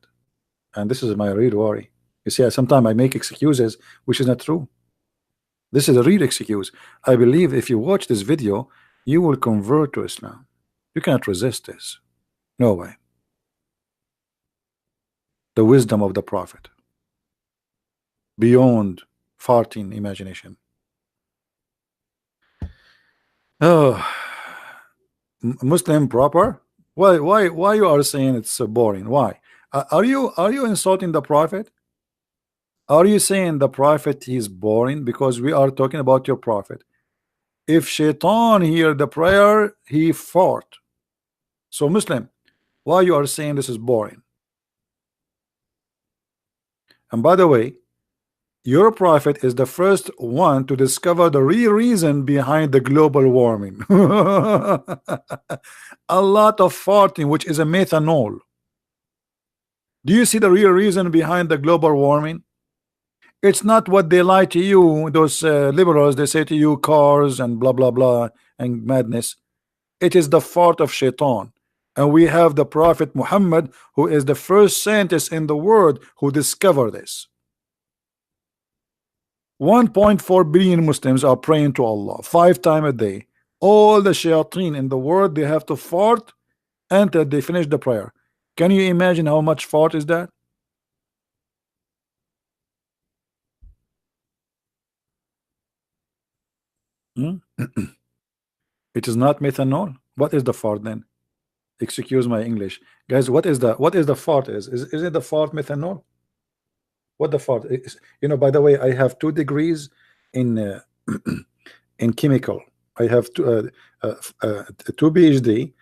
And this is my real worry. You see, sometimes I make excuses, which is not true. This is a real excuse. I believe if you watch this video, you will convert to Islam. You cannot resist this. No way. The wisdom of the Prophet. Beyond farting imagination. Oh, Muslim proper? Why you are saying it's so boring? Why? Are you insulting the Prophet? Are you saying the Prophet is boring? Because we are talking about your Prophet. If shaitan hear the prayer, he fought. So Muslim, why you are saying this is boring? And by the way, your Prophet is the first one to discover the real reason behind the global warming. A lot of farting, which is a methanol. Do you see the real reason behind the global warming? It's not what they lie to you, those liberals. They say to you cars and blah blah blah and madness. It is the fault of shaitan. And we have the Prophet Muhammad, who is the first scientist in the world who discovered this. 1.4 billion Muslims are praying to Allah 5 times a day. All the shayateen in the world, they have to fart until they finish the prayer. Can you imagine how much fart is that? It is not methanol. What is the fart then? Excuse my English, guys. What is the fart? Is it the fart methanol? What the fart is? By the way, I have 2 degrees in in chemical. I have two PhD.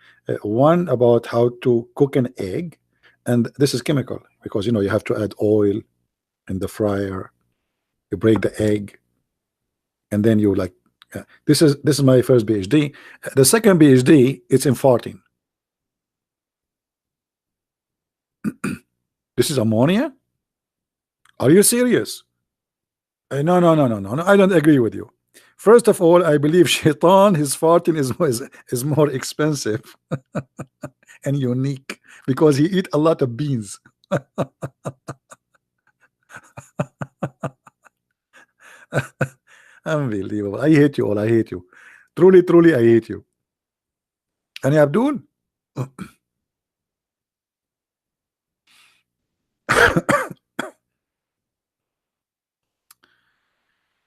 One about how to cook an egg, And this is chemical because you have to add oil in the fryer. You break the egg, and then you like. This is my first PhD. The second PhD, it's in farting. This is ammonia. Are you serious? No, no, no, no, no, no. I don't agree with you. First of all, I believe Shaitan, his farting is more expensive and unique because he eat a lot of beans. Unbelievable. I hate you all. I hate you. Truly, truly, I hate you. And Abdul,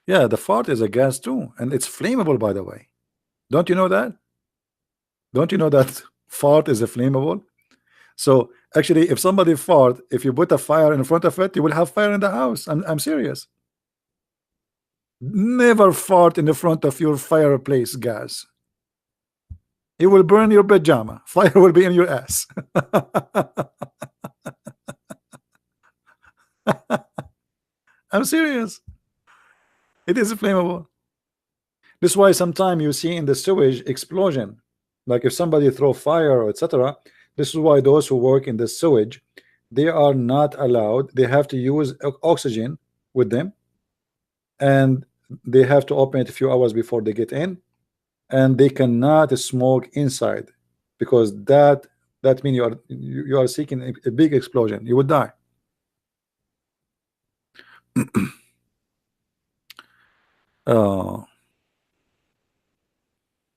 yeah, the fart is a gas too, and it's flammable, by the way. Don't you know that? Don't you know that fart is a flammable? So actually, if somebody fart, if you put a fire in front of it, you will have fire in the house. I'm serious. Never fart in the front of your fireplace gas. It will burn your pajama. Fire will be in your ass. I'm serious. It is flammable. This is why sometimes you see in the sewage explosion. Like if somebody throw fire or etc. This is why those who work in the sewage, they are not allowed. They have to use oxygen with them, and they have to open it a few hours before they get in, and they cannot smoke inside because that means you are seeking a big explosion. You would die. Oh,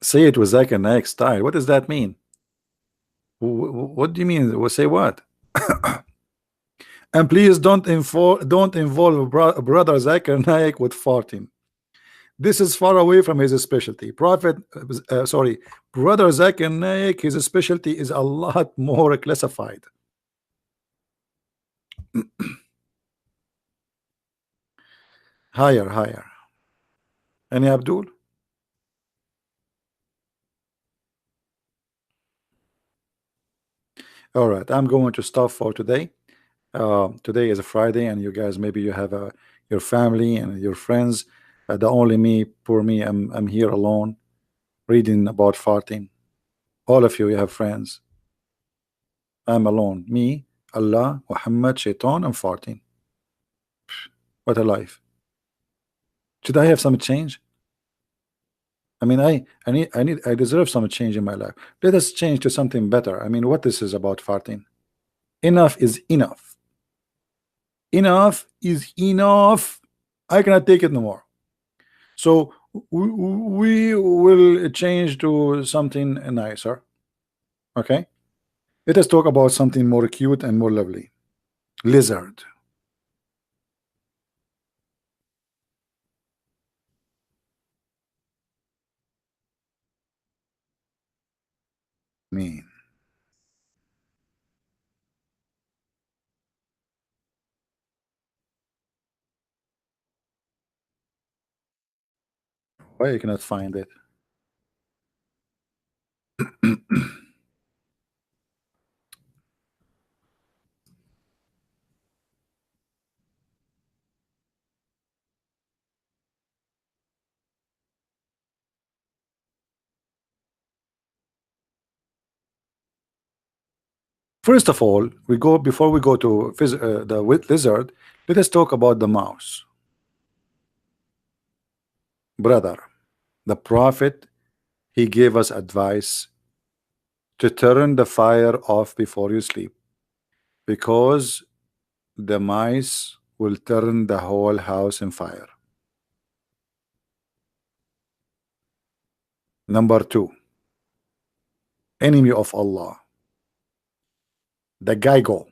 say it with Zach and Ike style. What does that mean? What do you mean? Well, say what? And please don't involve brother Zakir Naik with farting. This is far away from his specialty. Sorry, brother Zakir Naik, his specialty is a lot more classified. Higher, higher. Any Abdul? All right, I'm going to stop for today. Today is a Friday, and you guys maybe you have your family and your friends. The only me, poor me, I'm here alone reading about farting. All of you, you have friends. I'm alone. Me, Allah, Muhammad, Shaitan, and farting. What a life. Should I have some change? I mean, I deserve some change in my life. Let us change to something better. I mean, what this is about farting. Enough is enough. Enough is enough. I cannot take it no more. So we will change to something nicer. Okay. Let us talk about something more cute and more lovely. Lizard. Mean. Why you cannot find it? First of all, we go before we go to the lizard. Let us talk about the mouse, brother. The prophet, he gave us advice to turn the fire off before you sleep because the mice will turn the whole house in fire. Number two, enemy of Allah, the Geigo.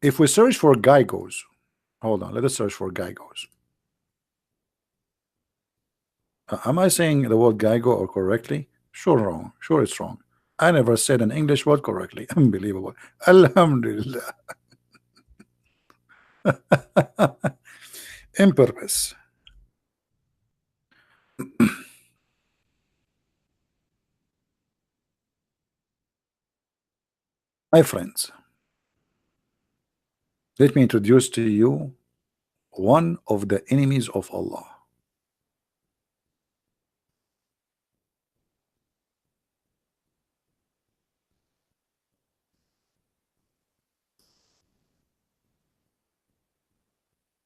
If we search for Geigos, hold on, let us search for Geigos. Am I saying the word Geigo or correctly? Sure, wrong. Sure, it's wrong. I never said an English word correctly. Unbelievable. Alhamdulillah. In purpose. My friends, let me introduce to you one of the enemies of Allah.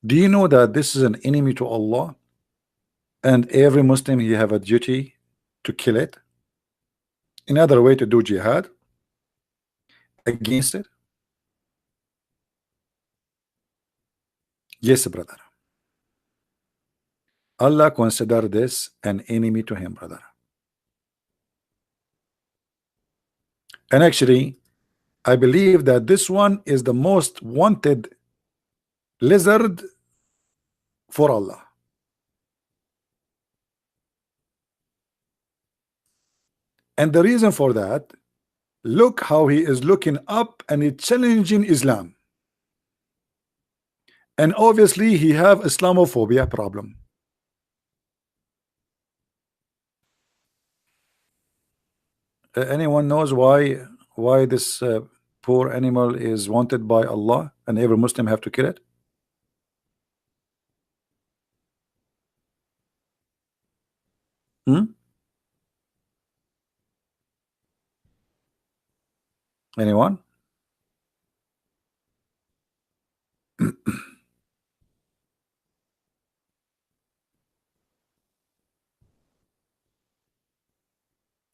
Do you know that this is an enemy to Allah, and every Muslim he have a duty to kill it? Another way to do jihad against it? Yes, brother. Allah consider this an enemy to him, brother. And actually, I believe that this one is the most wanted lizard for Allah. And the reason for that, look how he is looking up and he's challenging Islam. And obviously he have Islamophobia problem. Anyone knows why this poor animal is wanted by Allah and every Muslim have to kill it? Hmm? Anyone?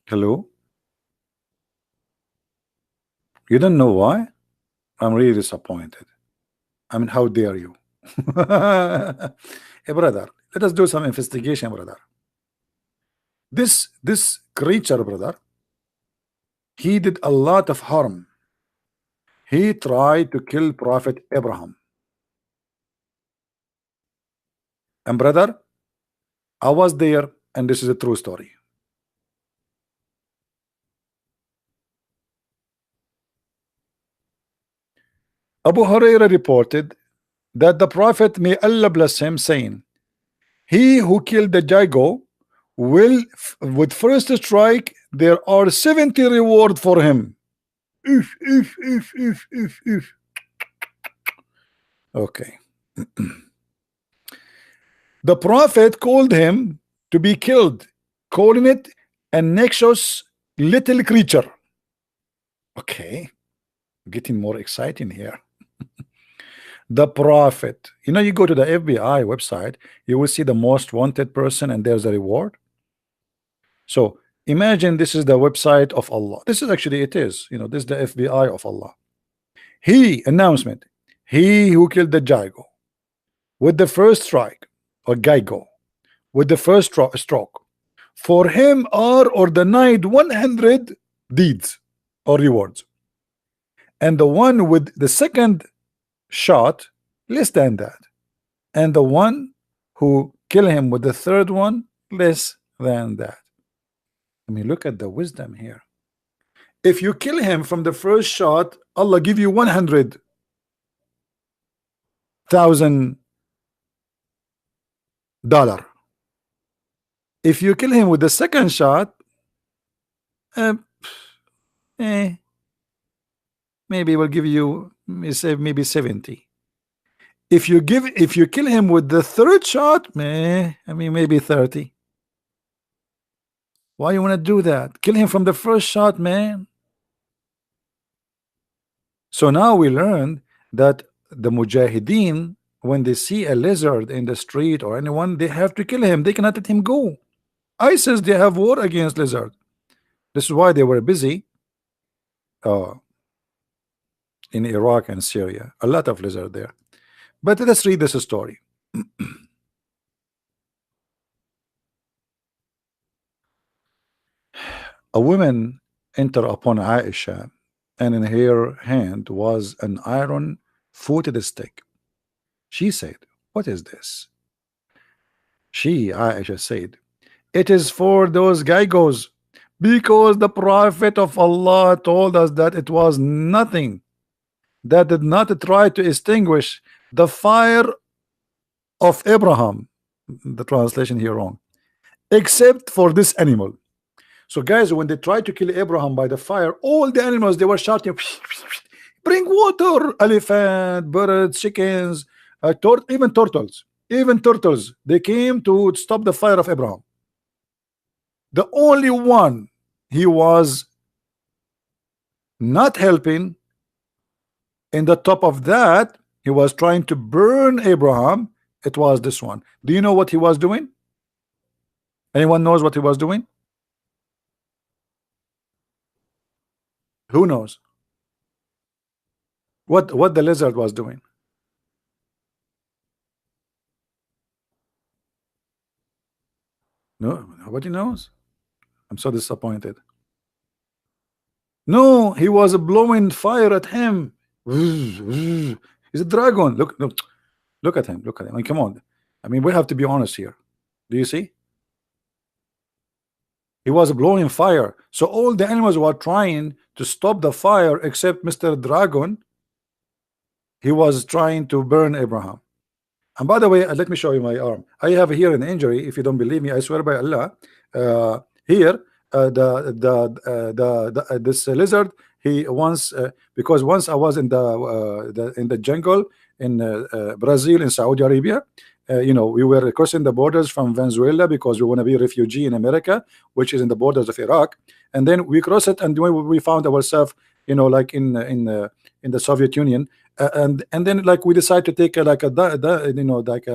Hello? You don't know why? I'm really disappointed. I mean, how dare you? Hey, brother, let us do some investigation, brother. This creature, brother, he did a lot of harm. He tried to kill Prophet Abraham. And brother, I was there, and this is a true story. Abu Hurairah reported that the Prophet, may Allah bless him, saying, he who killed the Jago will, with first strike, there are 70 reward for him. If. Okay. The Prophet called him to be killed, calling it a noxious little creature. Okay, getting more exciting here. The Prophet, you know, you go to the FBI website, you will see the most wanted person, and there's a reward. So imagine this is the website of Allah. This is actually, it is, you know, this is the FBI of Allah. He, announcement, he who killed the Jago with the first strike, or Gaigo, with the first stroke, for him are ordained 100 deeds or rewards, and the one with the second shot less than that, and the one who kill him with the third one less than that. I mean, look at the wisdom here. If you kill him from the first shot, Allah give you $100,000. If you kill him with the second shot, maybe we'll give you, maybe 70. If you kill him with the third shot, I mean, maybe 30. Why you want to do that? Kill him from the first shot, man. So now we learned that the Mujahideen, when they see a lizard in the street or anyone, they have to kill him. They cannot let him go. ISIS, they have war against lizard. This is why they were busy in Iraq and Syria. A lot of lizard there. But let's read this story. A woman entered upon Aisha, and in her hand was an iron-footed stick. She said, "What is this?" Aisha said, "It is for those Gaigos, because the Prophet of Allah told us that it was nothing that did not try to extinguish the fire of Abraham." The translation here wrong. "Except for this animal, So guys, when they tried to kill Abraham by the fire, all the animals, they were shouting, bring water, elephant, birds, chickens, even turtles. Even turtles, they came to stop the fire of Abraham. The only one he was not helping, in the top of that, he was trying to burn Abraham. It was this one. Do you know what he was doing? Anyone knows what he was doing? Who knows? What the lizard was doing? No, nobody knows. I'm so disappointed. No, he was blowing fire at him. He's a dragon. Look at him. Look at him. I mean, come on. I mean, we have to be honest here. Do you see? He was blowing fire. So all the animals were trying to stop the fire except Mr. Dragon. He was trying to burn Abraham. And by the way, let me show you my arm. I have here an injury. If you don't believe me, I swear by Allah. Here, this lizard. He once because once I was in the jungle in Brazil, in Saudi Arabia. You know, we were crossing the borders from Venezuela because we want to be a refugee in America, which is in the borders of Iraq. And then we cross it, and we found ourselves, you know, like in the Soviet Union. And then like we decided to take you know, like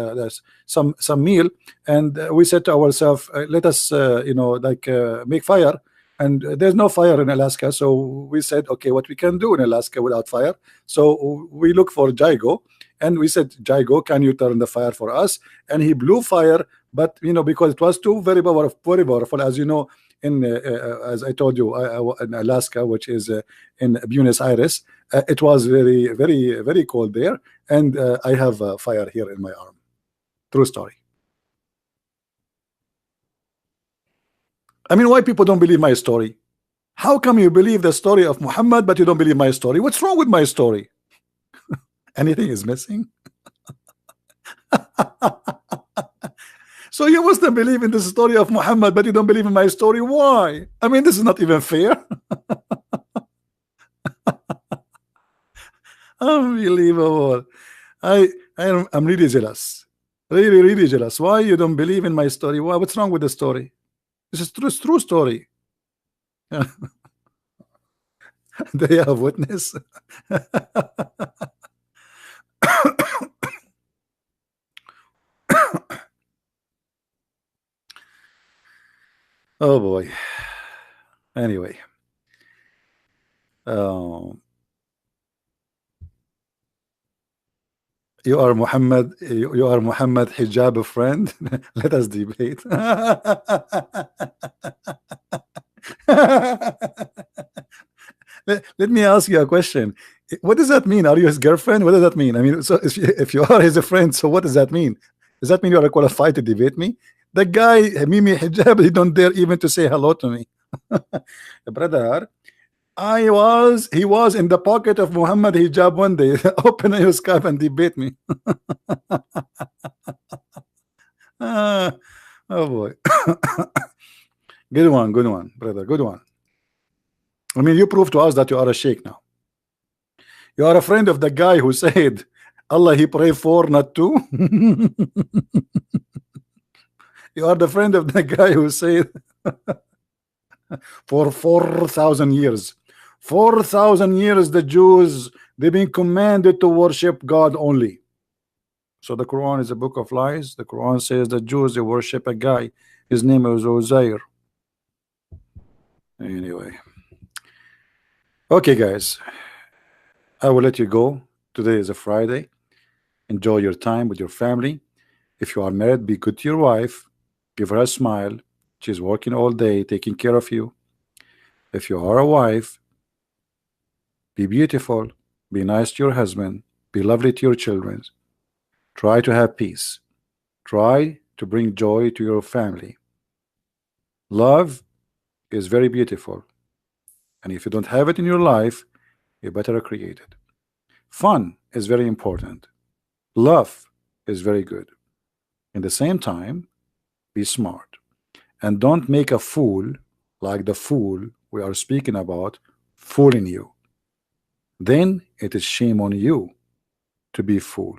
some meal, and we said to ourselves, let us you know, like make fire. And there's no fire in Alaska, so we said, okay, what we can do in Alaska without fire? So we look for Jaigo, and we said, Jaigo, can you turn the fire for us? And he blew fire, but you know, because it was too very powerful, as you know, in as I told you, in Alaska, which is in Buenos Aires, it was very cold there, and I have fire here in my arm. True story. I mean, why people don't believe my story? How come you believe the story of Muhammad but you don't believe my story? What's wrong with my story? Anything is missing? So you must believe in the story of Muhammad but you don't believe in my story. Why? I mean, this is not even fair. Unbelievable. I'm really jealous. Really jealous. Why you don't believe in my story? Why? What's wrong with the story? This is true story. They have witness. Oh boy. Anyway. You are Muhammad. You are Muhammad hijab friend. Let us debate. Let me ask you a question. What does that mean? Are you his girlfriend? What does that mean? I mean, so if you are his friend, so what does that mean? Does that mean you are qualified to debate me? The guy, Mimi hijab, he don't dare even to say hello to me. Brother, he was in the pocket of Muhammad hijab one day. Open your Skype and debate me. Oh boy. Good one, brother, good one. I mean, you prove to us that you are a sheikh now. You are a friend of the guy who said Allah he pray for, not two. You are the friend of the guy who said for 4,000 years. 4,000 years the Jews, they've been commanded to worship God only. So the Quran is a book of lies. The Quran says the Jews, they worship a guy, his name is Uzair. Anyway, okay guys, I will let you go. Today is a Friday. Enjoy your time with your family. If you are married, be good to your wife. Give her a smile. She's working all day taking care of you. If you are a wife, be beautiful, be nice to your husband, be lovely to your children. Try to have peace. Try to bring joy to your family. Love is very beautiful, and if you don't have it in your life, you better create it. Fun is very important. Love is very good. In the same time, be smart, and don't make a fool like the fool we are speaking about, fooling you, then it is shame on you to be fool.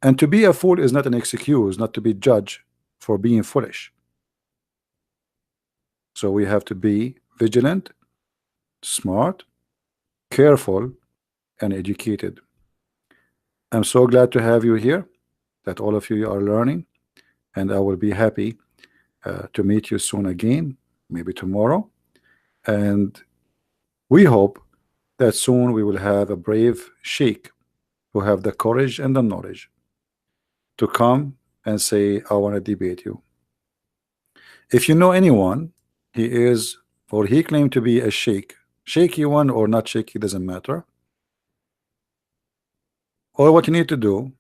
And to be a fool is not an excuse not to be judged for being foolish. So we have to be vigilant, smart, careful, and educated. I'm so glad to have you here, that all of you are learning, and I will be happy to meet you soon again, maybe tomorrow. And we hope that soon we will have a brave sheikh who have the courage and the knowledge to come and say, I want to debate you. If you know anyone, he is or he claimed to be a sheikh, shaky one or not shaky, doesn't matter. Or what you need to do,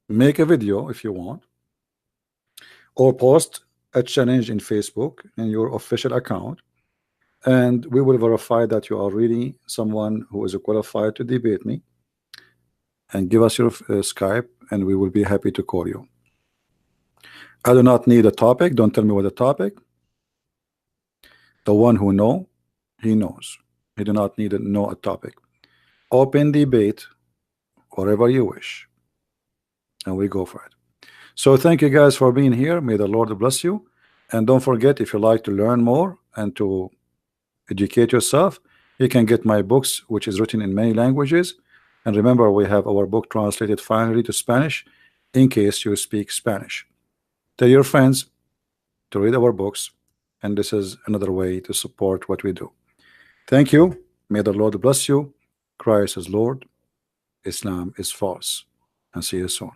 make a video if you want, or post a challenge in Facebook in your official account, and we will verify that you are really someone who is qualified to debate me, and give us your Skype, and we will be happy to call you. I do not need a topic. Don't tell me what the topic. The one who know, he knows. He do not need to know a topic. Open debate whatever you wish, and we go for it. So thank you guys for being here. May the Lord bless you. And don't forget, if you like to learn more and to educate yourself, you can get my books, which is written in many languages. And remember, we have our book translated finally to Spanish in case you speak Spanish. Tell your friends to read our books, and this is another way to support what we do. Thank you. May the Lord bless you. Christ is Lord. Islam is false. And see you soon.